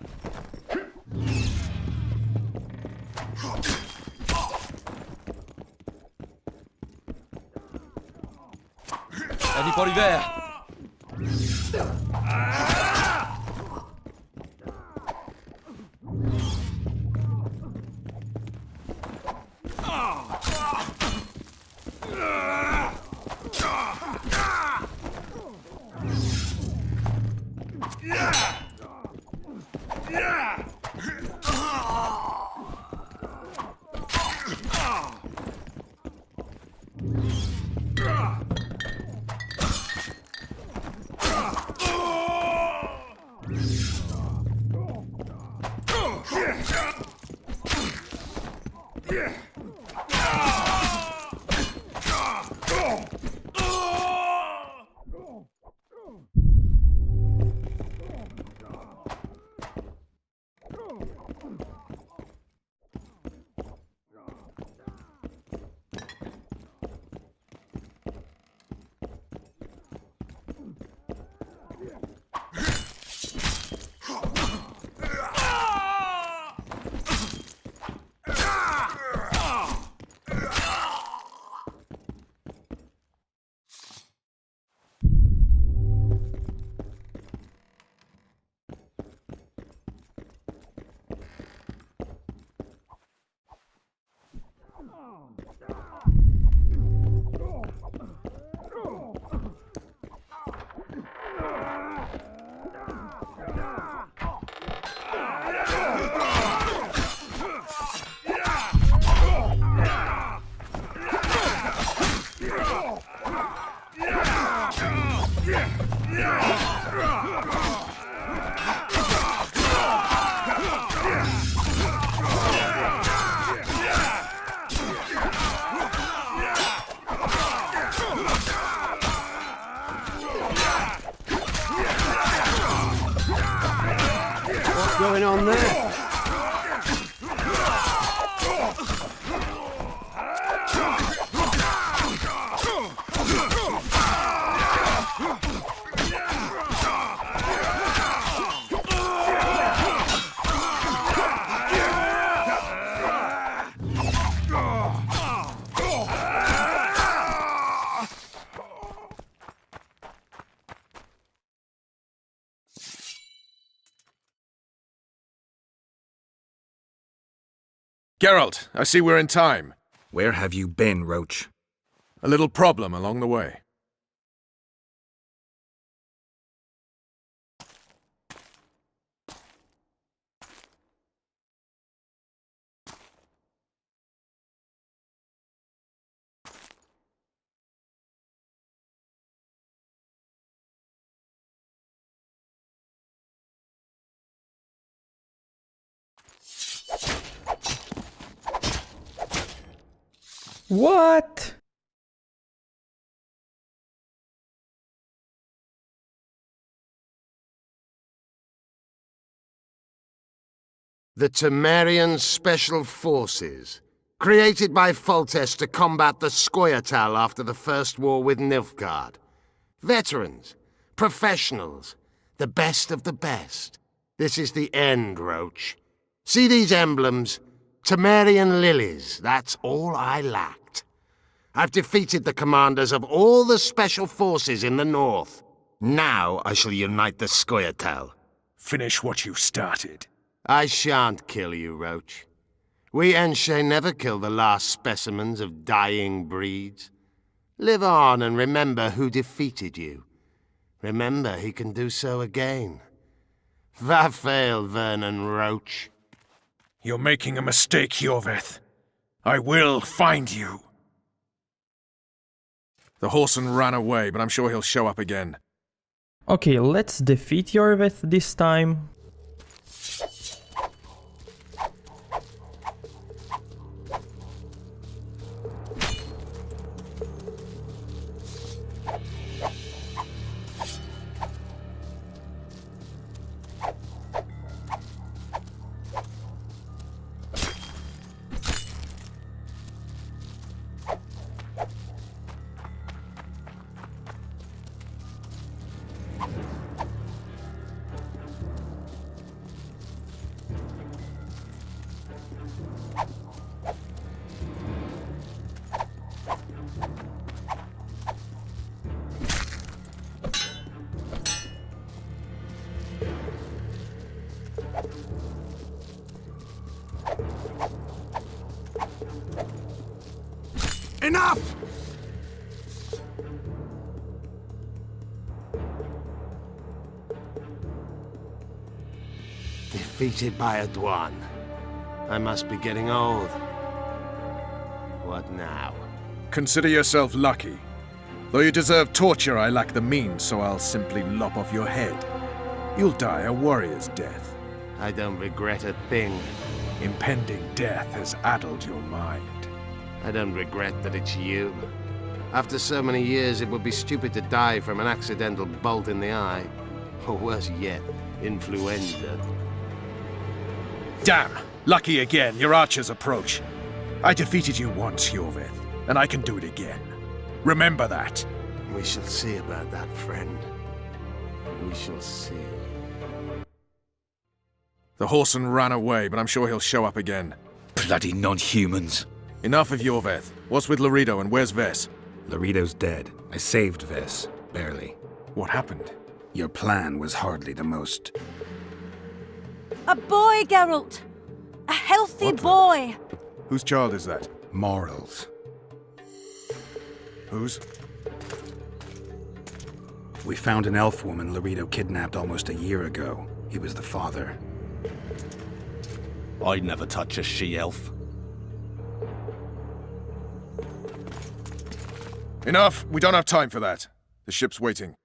Anybody there? What's going on there? Geralt, I see we're in time. Where have you been, Roach? A little problem along the way. What? The Temerian Special Forces, created by Foltest to combat the Scoia'tael after the First War with Nilfgaard. Veterans, professionals, the best of the best. This is the end, Roach. See these emblems? Temerian lilies, that's all I lacked. I've defeated the commanders of all the Special Forces in the north. Now I shall unite the Scoia'tael. Finish what you started. I shan't kill you, Roach. We Enshe never kill the last specimens of dying breeds. Live on and remember who defeated you. Remember he can do so again. Vafail, Vernon Roach. You're making a mistake, Iorveth. I will find you. The horseman ran away, but I'm sure he'll show up again. Okay, let's defeat Iorveth this time. Enough! Defeated by Aedirn. I must be getting old. What now? Consider yourself lucky. Though you deserve torture, I lack the means, so I'll simply lop off your head. You'll die a warrior's death. I don't regret a thing. Impending death has addled your mind. I don't regret that it's you. After so many years, it would be stupid to die from an accidental bolt in the eye. Or worse yet, influenza. Damn! Lucky again, your archers approach. I defeated you once, Iorveth, and I can do it again. Remember that. We shall see about that, friend. We shall see. The horseman ran away, but I'm sure he'll show up again. Bloody non-humans. Enough of Iorveth. What's with Laredo and where's Ves? Laredo's dead. I saved Ves. Barely. What happened? Your plan was hardly the most. A boy, Geralt! A healthy boy! Whose child is that? Morals. Whose? We found an elf woman Laredo kidnapped almost a year ago. He was the father. I'd never touch a she-elf. Enough! We don't have time for that. The ship's waiting.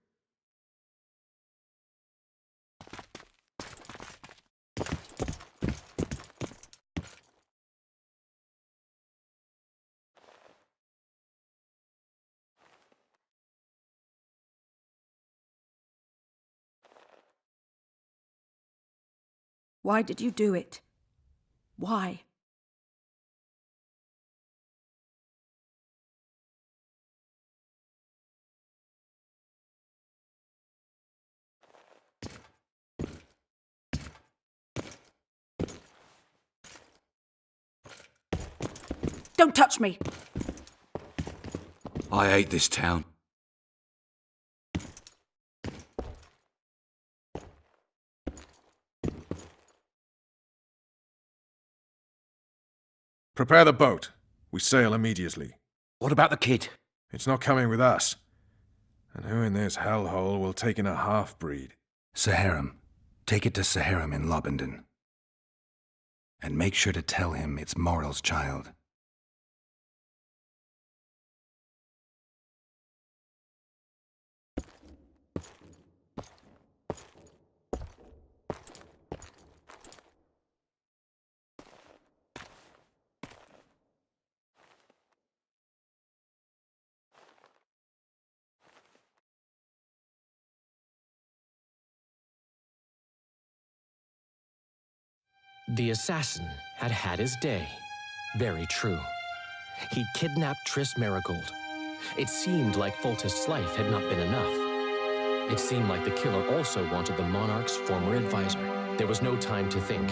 Why did you do it? Why? Don't touch me! I hate this town. Prepare the boat. We sail immediately. What about the kid? It's not coming with us. And who in this hellhole will take in a half-breed? Saharim. Take it to Saharim in Lobenden. And make sure to tell him it's Morrel's child. The assassin had had his day. Very true. He'd kidnapped Triss Marigold. It seemed like Foltest's life had not been enough. It seemed like the killer also wanted the monarch's former advisor. There was no time to think.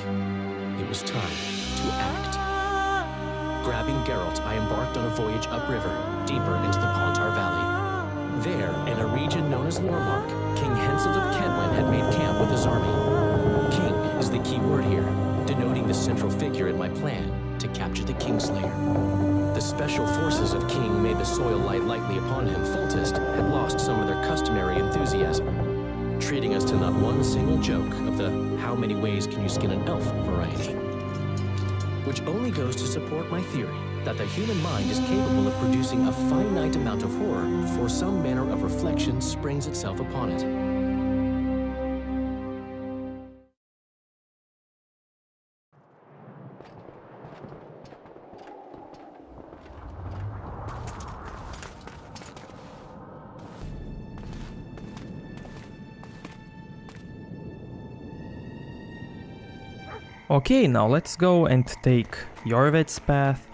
It was time to act. Grabbing Geralt, I embarked on a voyage upriver, deeper into the Pontar Valley. There, in a region known as Lormark, King Henselt of Kenwyn had made camp with his army. King is the key word here, denoting the central figure in my plan to capture the Kingslayer. The special forces of King made the soil lie lightly upon him. Foltest had lost some of their customary enthusiasm, treating us to not one single joke of the how many ways can you skin an elf variety. Which only goes to support my theory that the human mind is capable of producing a finite amount of horror before some manner of reflection springs itself upon it. Okay, now let's go and take Iorveth's path.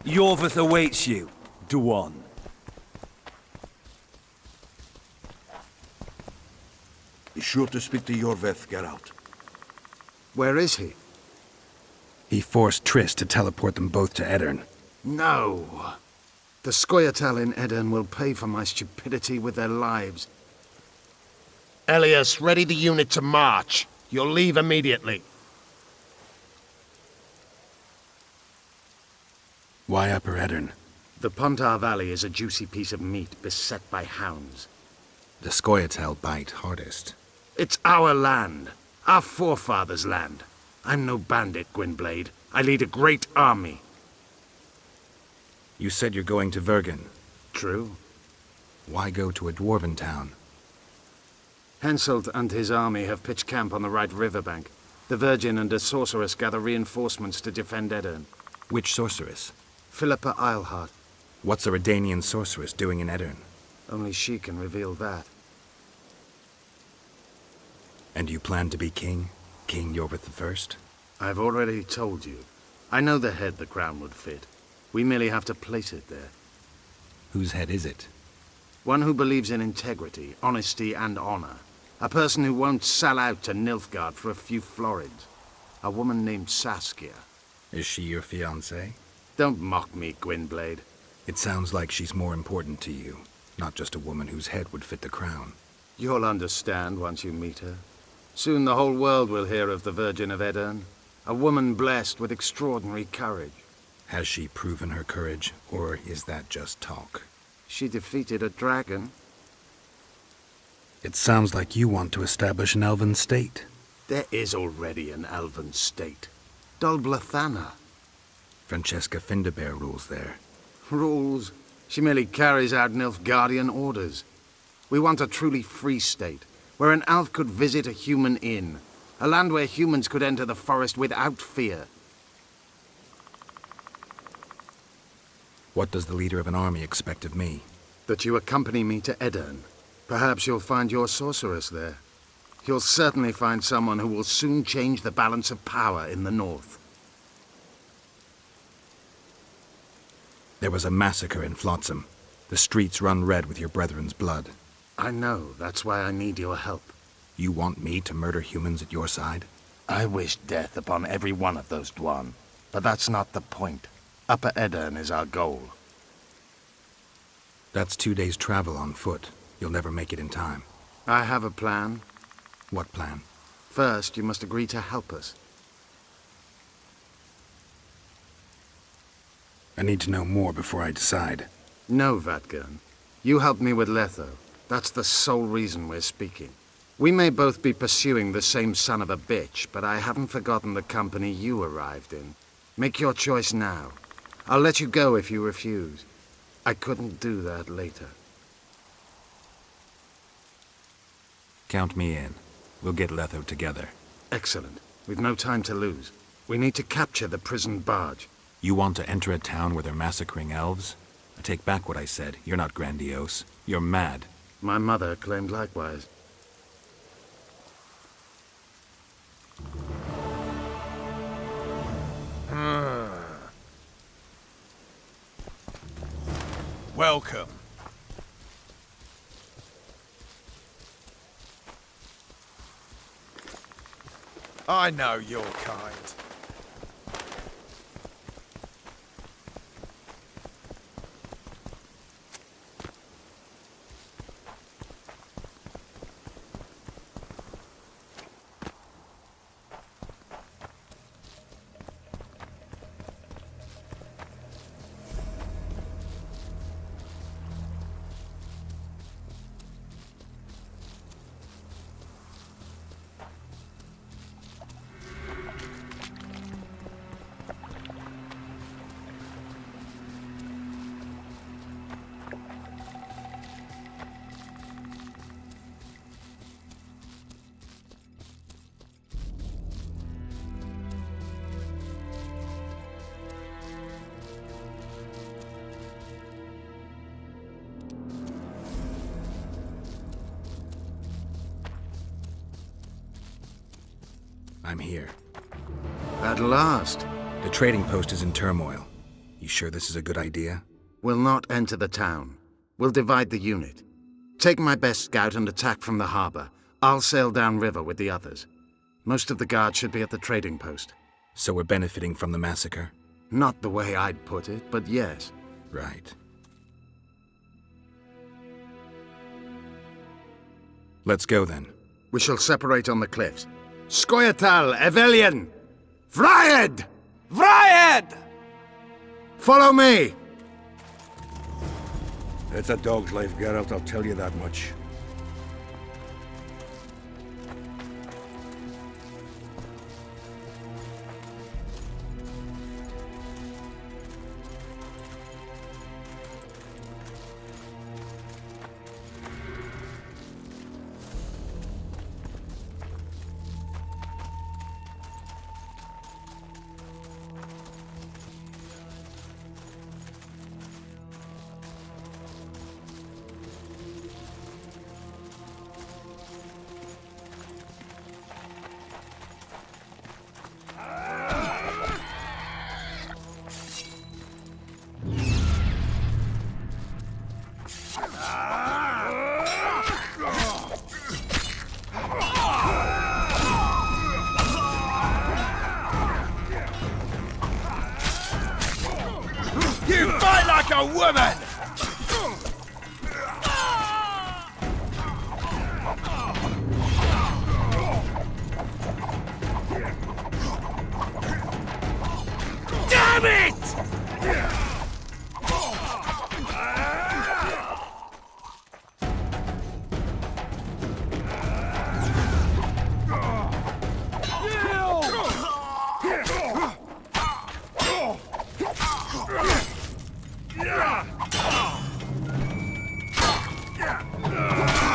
Iorveth awaits you, Duan. Be sure to speak to Iorveth, Geralt. Where is he? He forced Triss to teleport them both to Aedirn. No. The Scoia'tael in Aedirn will pay for my stupidity with their lives. Elias, ready the unit to march. You'll leave immediately. Why Upper Aedirn? The Pontar Valley is a juicy piece of meat beset by hounds. The Scoia'tael bite hardest. It's our land. Our forefathers' land. I'm no bandit, Gwynblade. I lead a great army. You said you're going to Vergen. True. Why go to a dwarven town? Henselt and his army have pitched camp on the right riverbank. The Virgin and a sorceress gather reinforcements to defend Aedirn. Which sorceress? Philippa Eilhart. What's a Redanian sorceress doing in Aedirn? Only she can reveal that. And you plan to be king? King Iorveth I? I've already told you. I know the head the crown would fit. We merely have to place it there. Whose head is it? One who believes in integrity, honesty, and honor. A person who won't sell out to Nilfgaard for a few florins. A woman named Saskia. Is she your fiancée? Don't mock me, Gwynblade. It sounds like she's more important to you, not just a woman whose head would fit the crown. You'll understand once you meet her. Soon the whole world will hear of the Virgin of Aedirn. A woman blessed with extraordinary courage. Has she proven her courage, or is that just talk? She defeated a dragon. It sounds like you want to establish an elven state. There is already an elven state. Dol Blathanna. Francesca Findabair rules there. Rules? She merely carries out Nilfgaardian orders. We want a truly free state, where an elf could visit a human inn. A land where humans could enter the forest without fear. What does the leader of an army expect of me? That you accompany me to Aedirn. Perhaps you'll find your sorceress there. You'll certainly find someone who will soon change the balance of power in the north. There was a massacre in Flotsam. The streets run red with your brethren's blood. I know. That's why I need your help. You want me to murder humans at your side? I wish death upon every one of those Dwan. But that's not the point. Upper Aedirn is our goal. That's 2 days' travel on foot. You'll never make it in time. I have a plan. What plan? First, you must agree to help us. I need to know more before I decide. No, Vatgern. You helped me with Letho. That's the sole reason we're speaking. We may both be pursuing the same son of a bitch, but I haven't forgotten the company you arrived in. Make your choice now. I'll let you go if you refuse. I couldn't do that later. Count me in. We'll get Letho together. Excellent. We've no time to lose. We need to capture the prison barge. You want to enter a town where they're massacring elves? I take back what I said. You're not grandiose. You're mad. My mother claimed likewise. Welcome. I know your kind. I'm here. At last. The trading post is in turmoil. You sure this is a good idea? We'll not enter the town. We'll divide the unit. Take my best scout and attack from the harbor. I'll sail downriver with the others. Most of the guards should be at the trading post. So we're benefiting from the massacre? Not the way I'd put it, but yes. Right. Let's go then. We shall separate on the cliffs. Skoyatal, Evelian! Vryed! Vryed! Follow me! It's a dog's life, Geralt, I'll tell you that much. a woman! Damn it!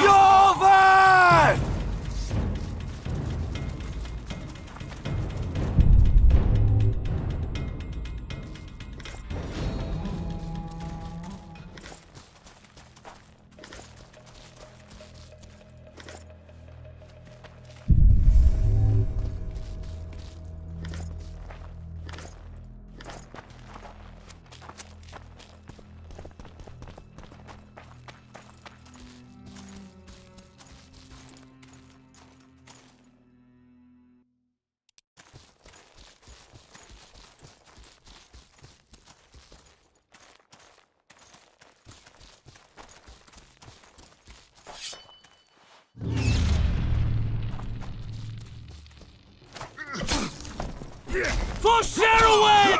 Iorveth! For Sherowin!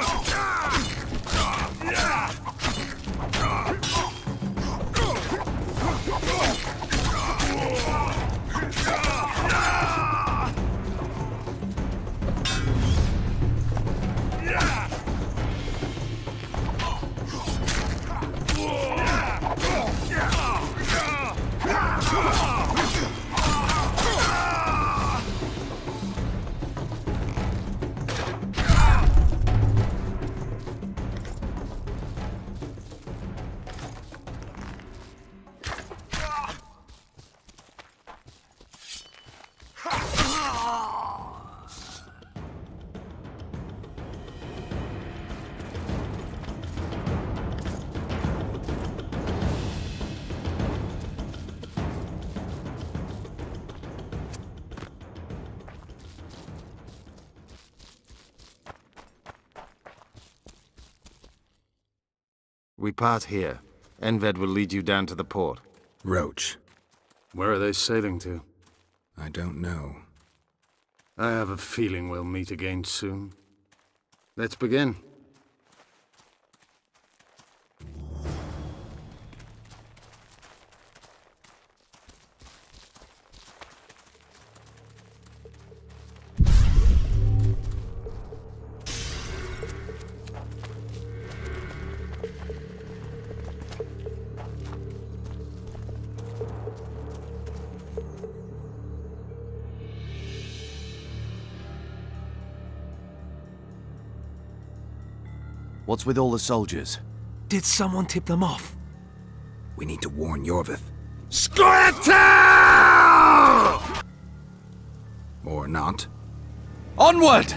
We part here. Iorveth will lead you down to the port. Roach. Where are they sailing to? I don't know. I have a feeling we'll meet again soon. Let's begin. What's with all the soldiers? Did someone tip them off? We need to warn Iorveth. Squirtle! Or not. Onward!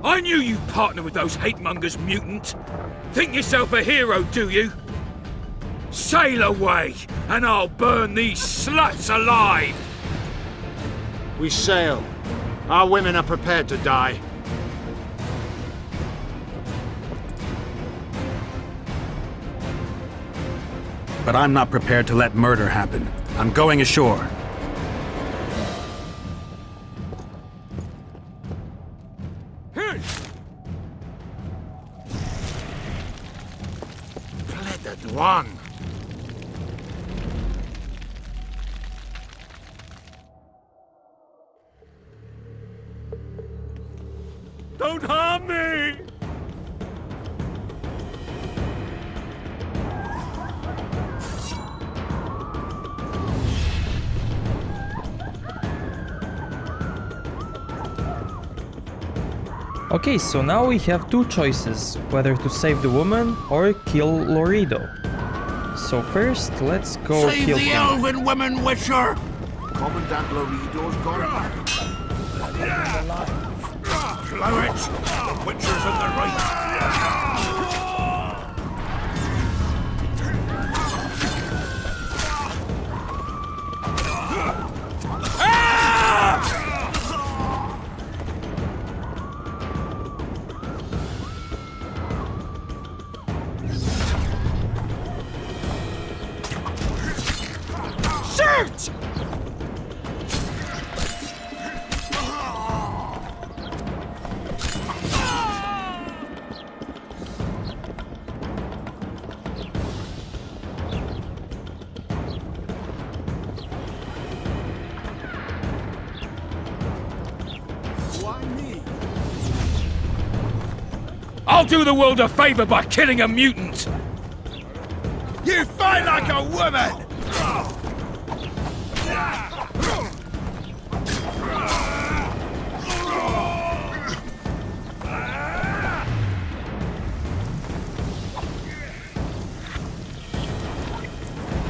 I knew you'd partner with those hate-mongers, mutant. Think yourself a hero, do you? Sail away, and I'll burn these sluts alive! We sail. Our women are prepared to die. But I'm not prepared to let murder happen. I'm going ashore. Blessed one! Don't harm me! Okay, so now we have two choices, whether to save the woman or kill Laredo. So first, let's go Save kill the him. elven women, Witcher! Commandant Laredo's gone back. Plow it! The Witcher's in the right. Shoot! Why me? I'll do the world a favor by killing a mutant! You fight like a woman!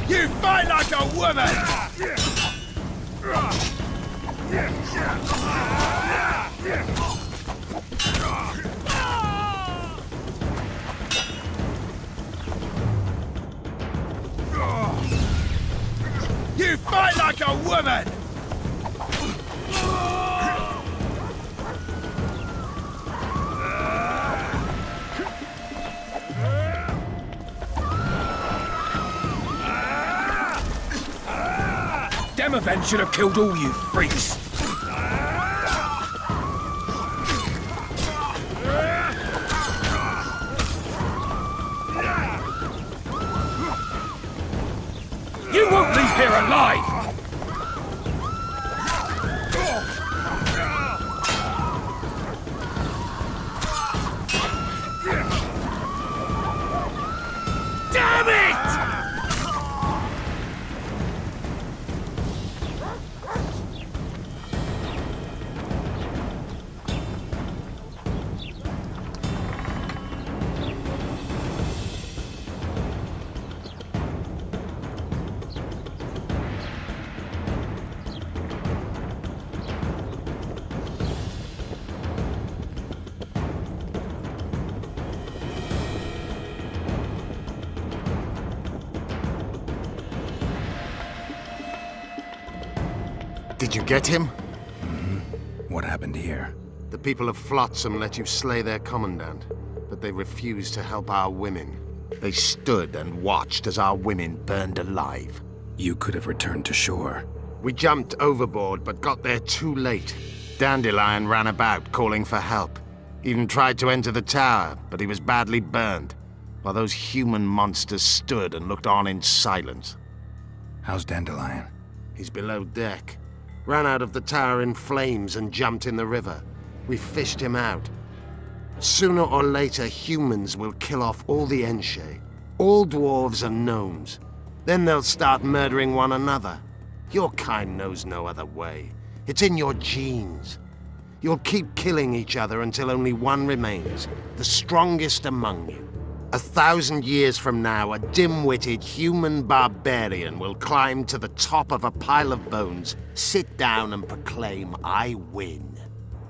You fight like a woman! You fight like a woman! Demovan should have killed all you freaks! You won't leave here alive! Damn it! Did you get him? What happened here? The people of Flotsam let you slay their commandant, but they refused to help our women. They stood and watched as our women burned alive. You could have returned to shore. We jumped overboard, but got there too late. Dandelion ran about, calling for help. Even tried to enter the tower, but he was badly burned, while those human monsters stood and looked on in silence. How's Dandelion? He's below deck. Ran out of the tower in flames and jumped in the river. We fished him out. Sooner or later, humans will kill off all the Enshe, all dwarves and gnomes. Then they'll start murdering one another. Your kind knows no other way. It's in your genes. You'll keep killing each other until only one remains, the strongest among you. 1,000 years from now, a dim-witted human barbarian will climb to the top of a pile of bones, sit down and proclaim, "I win."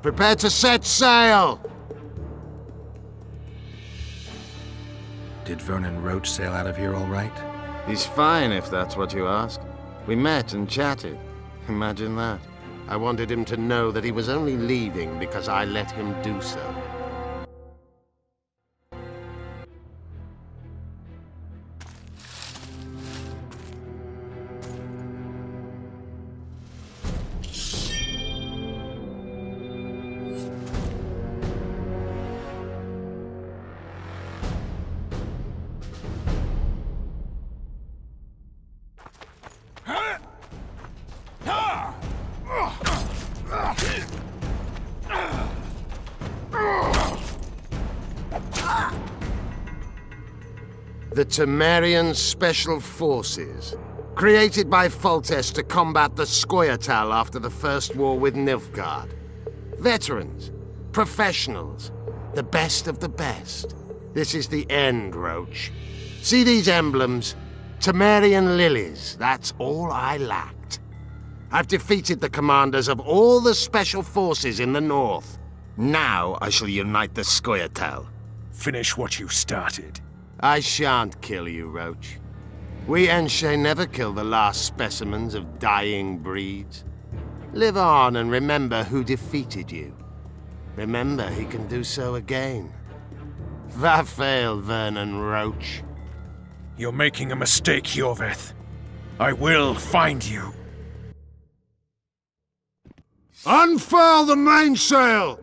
Prepare to set sail! Did Vernon Roach sail out of here all right? He's fine, if that's what you ask. We met and chatted. Imagine that. I wanted him to know that he was only leaving because I let him do so. The Temerian Special Forces, created by Foltest to combat the Scoia'tael after the First War with Nilfgaard. Veterans, professionals, the best of the best. This is the end, Roach. See these emblems? Temerian lilies, that's all I lacked. I've defeated the commanders of all the Special Forces in the north. Now I shall unite the Scoia'tael. Finish what you started. I shan't kill you, Roach. We Enshe never kill the last specimens of dying breeds. Live on and remember who defeated you. Remember he can do so again. Vafail, Vernon Roach. You're making a mistake, Iorveth. I will find you. Unfurl the mainsail!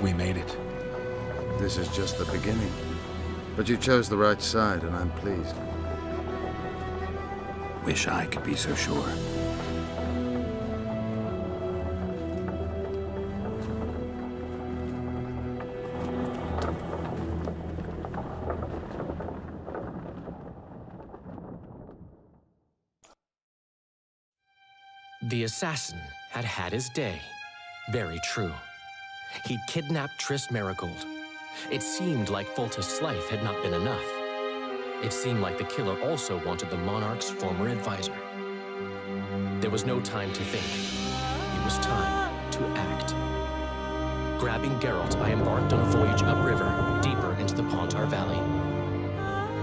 We made it. This is just the beginning. But you chose the right side, and I'm pleased. Wish I could be so sure. The assassin had had his day. Very true. He'd kidnapped Triss Marigold. It seemed like Foltest's life had not been enough. It seemed like the killer also wanted the monarch's former advisor. There was no time to think. It was time to act. Grabbing Geralt, I embarked on a voyage upriver, deeper into the Pontar Valley.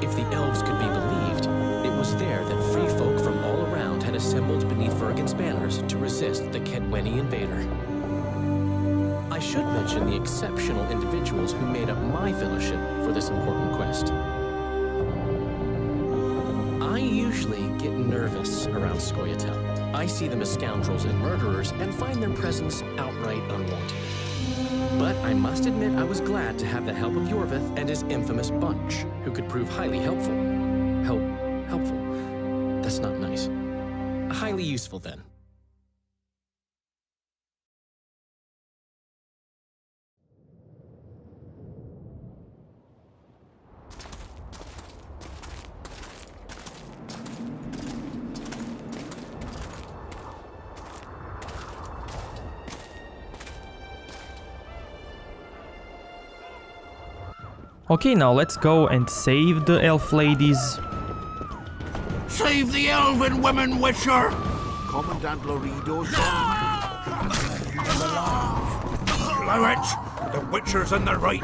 If the elves could be believed, it was there that free folk from all around had assembled beneath Vergen's banners to resist the Kedweni invader. I should mention the exceptional individuals who made up my fellowship for this important quest. I usually get nervous around Scoia'tael. I see them as scoundrels and murderers and find their presence outright unwanted. But I must admit I was glad to have the help of Iorveth and his infamous bunch, who could prove highly helpful. Helpful? That's not nice. Highly useful, then. Okay, now let's go and save the elf ladies. Save the elven women, Witcher! Commandant Laredo's Blow it! The Witcher's in the right.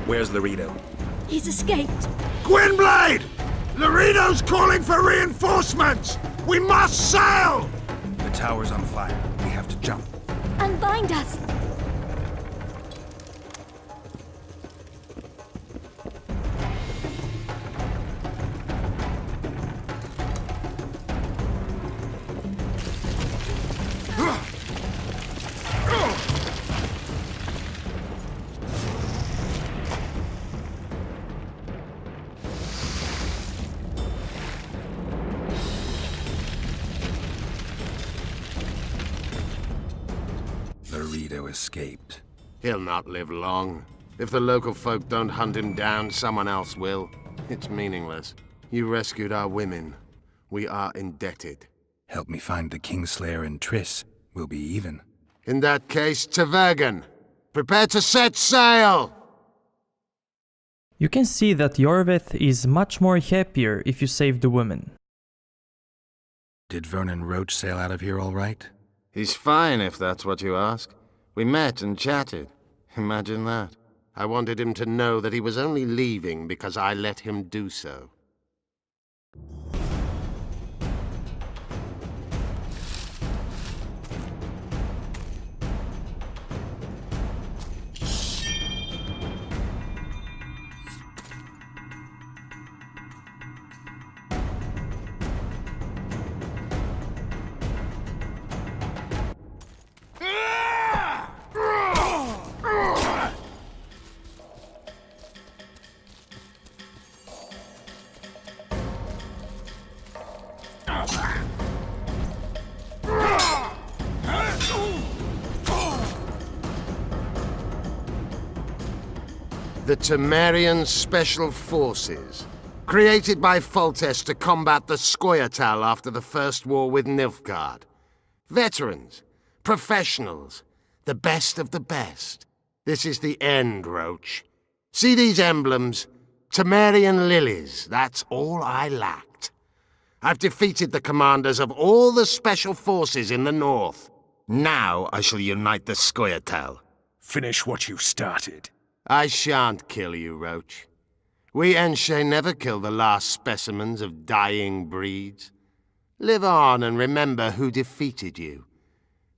Where's Laredo? He's escaped. Gwynblade! Laredo's calling for reinforcements! We must sail! The tower's on fire. We have to jump. Unbind us. Laredo escaped. He'll not live long. If the local folk don't hunt him down, someone else will. It's meaningless. You rescued our women. We are indebted. Help me find the Kingslayer and Triss. We'll be even. In that case, to Vergen. Prepare to set sail! You can see that Iorveth is much more happier if you save the women. Did Vernon Roach sail out of here all right? He's fine, if that's what you ask. We met and chatted. Imagine that. I wanted him to know that he was only leaving because I let him do so. The Temerian Special Forces, created by Foltest to combat the Scoia'tael after the First War with Nilfgaard. Veterans, professionals, the best of the best. This is the end, Roach. See these emblems? Temerian lilies, that's all I lacked. I've defeated the commanders of all the special forces in the north. Now I shall unite the Scoia'tael. Finish what you started. I shan't kill you, Roach. We Enshe never kill the last specimens of dying breeds. Live on and remember who defeated you.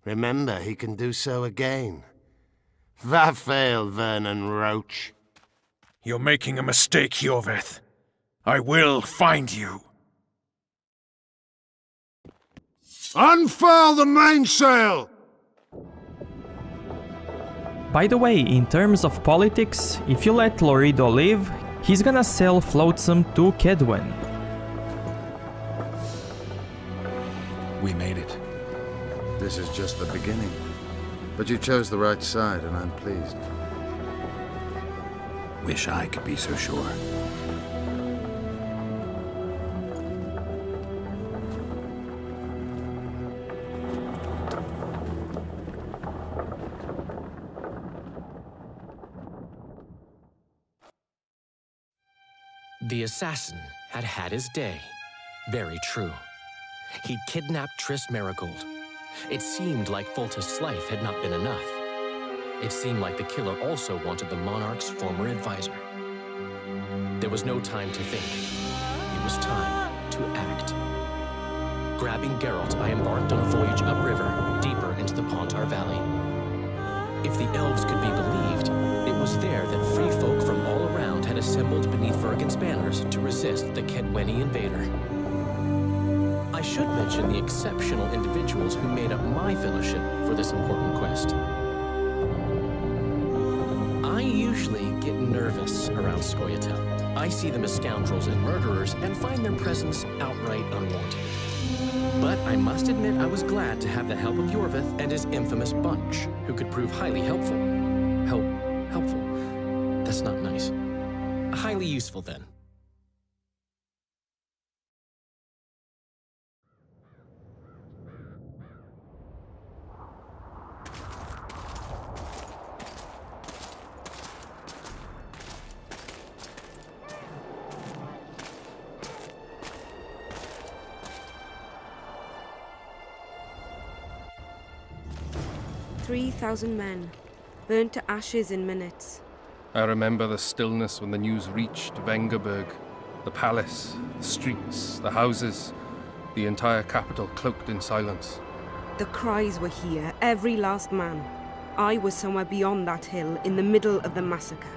Remember he can do so again. Vafail, Vernon Roach. You're making a mistake, Iorveth. I will find you. Unfurl the mainsail! By the way, in terms of politics, if you let Laredo live, he's gonna sell Flotsam to Cedric. We made it. This is just the beginning. But you chose the right side, and I'm pleased. Wish I could be so sure. The assassin had had his day. Very true. He'd kidnapped Triss Marigold. It seemed like Foltest's life had not been enough. It seemed like the killer also wanted the monarch's former advisor. There was no time to think. It was time to act. Grabbing Geralt, I embarked on a voyage upriver, deeper into the Pontar Valley. If the elves could be believed, it was there that free folk from all around had assembled beneath Vergen's banners to resist the Cedweni invader. I should mention the exceptional individuals who made up my fellowship for this important quest. I usually get nervous around Scoia'tael. I see them as scoundrels and murderers and find their presence outright unwanted. But I must admit I was glad to have the help of Iorveth and his infamous bunch, who could prove highly helpful. Helpful? That's not nice. Highly useful, then. "3,000 men, burnt to ashes in minutes." I remember the stillness when the news reached Vengerberg. The palace, the streets, the houses, the entire capital cloaked in silence. The cries were here, every last man. I was somewhere beyond that hill, in the middle of the massacre.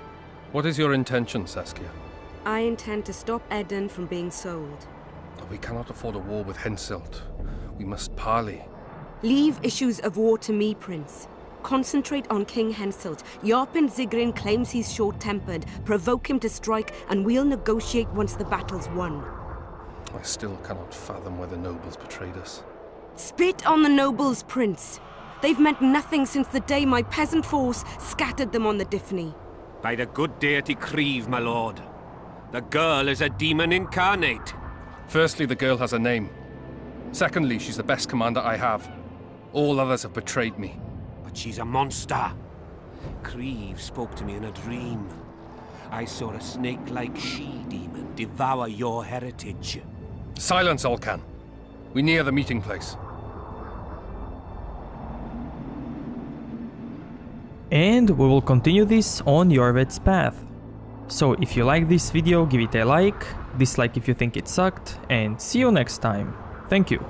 What is your intention, Saskia? I intend to stop Aedirn from being sold. We cannot afford a war with Henselt. We must parley. Leave issues of war to me, Prince. Concentrate on King Henselt. Yarpen Zigrin claims he's short-tempered. Provoke him to strike, and we'll negotiate once the battle's won. I still cannot fathom why the nobles betrayed us. Spit on the nobles, Prince. They've meant nothing since the day my peasant force scattered them on the Diffney. By the good deity Creve, my lord. The girl is a demon incarnate. Firstly, the girl has a name. Secondly, she's the best commander I have. All others have betrayed me. But she's a monster. Creve spoke to me in a dream. I saw a snake-like she-demon devour your heritage. Silence, Olcan. We near the meeting place. And we will continue this on Iorveth's path. So if you like this video, give it a like, dislike if you think it sucked, and see you next time. Thank you.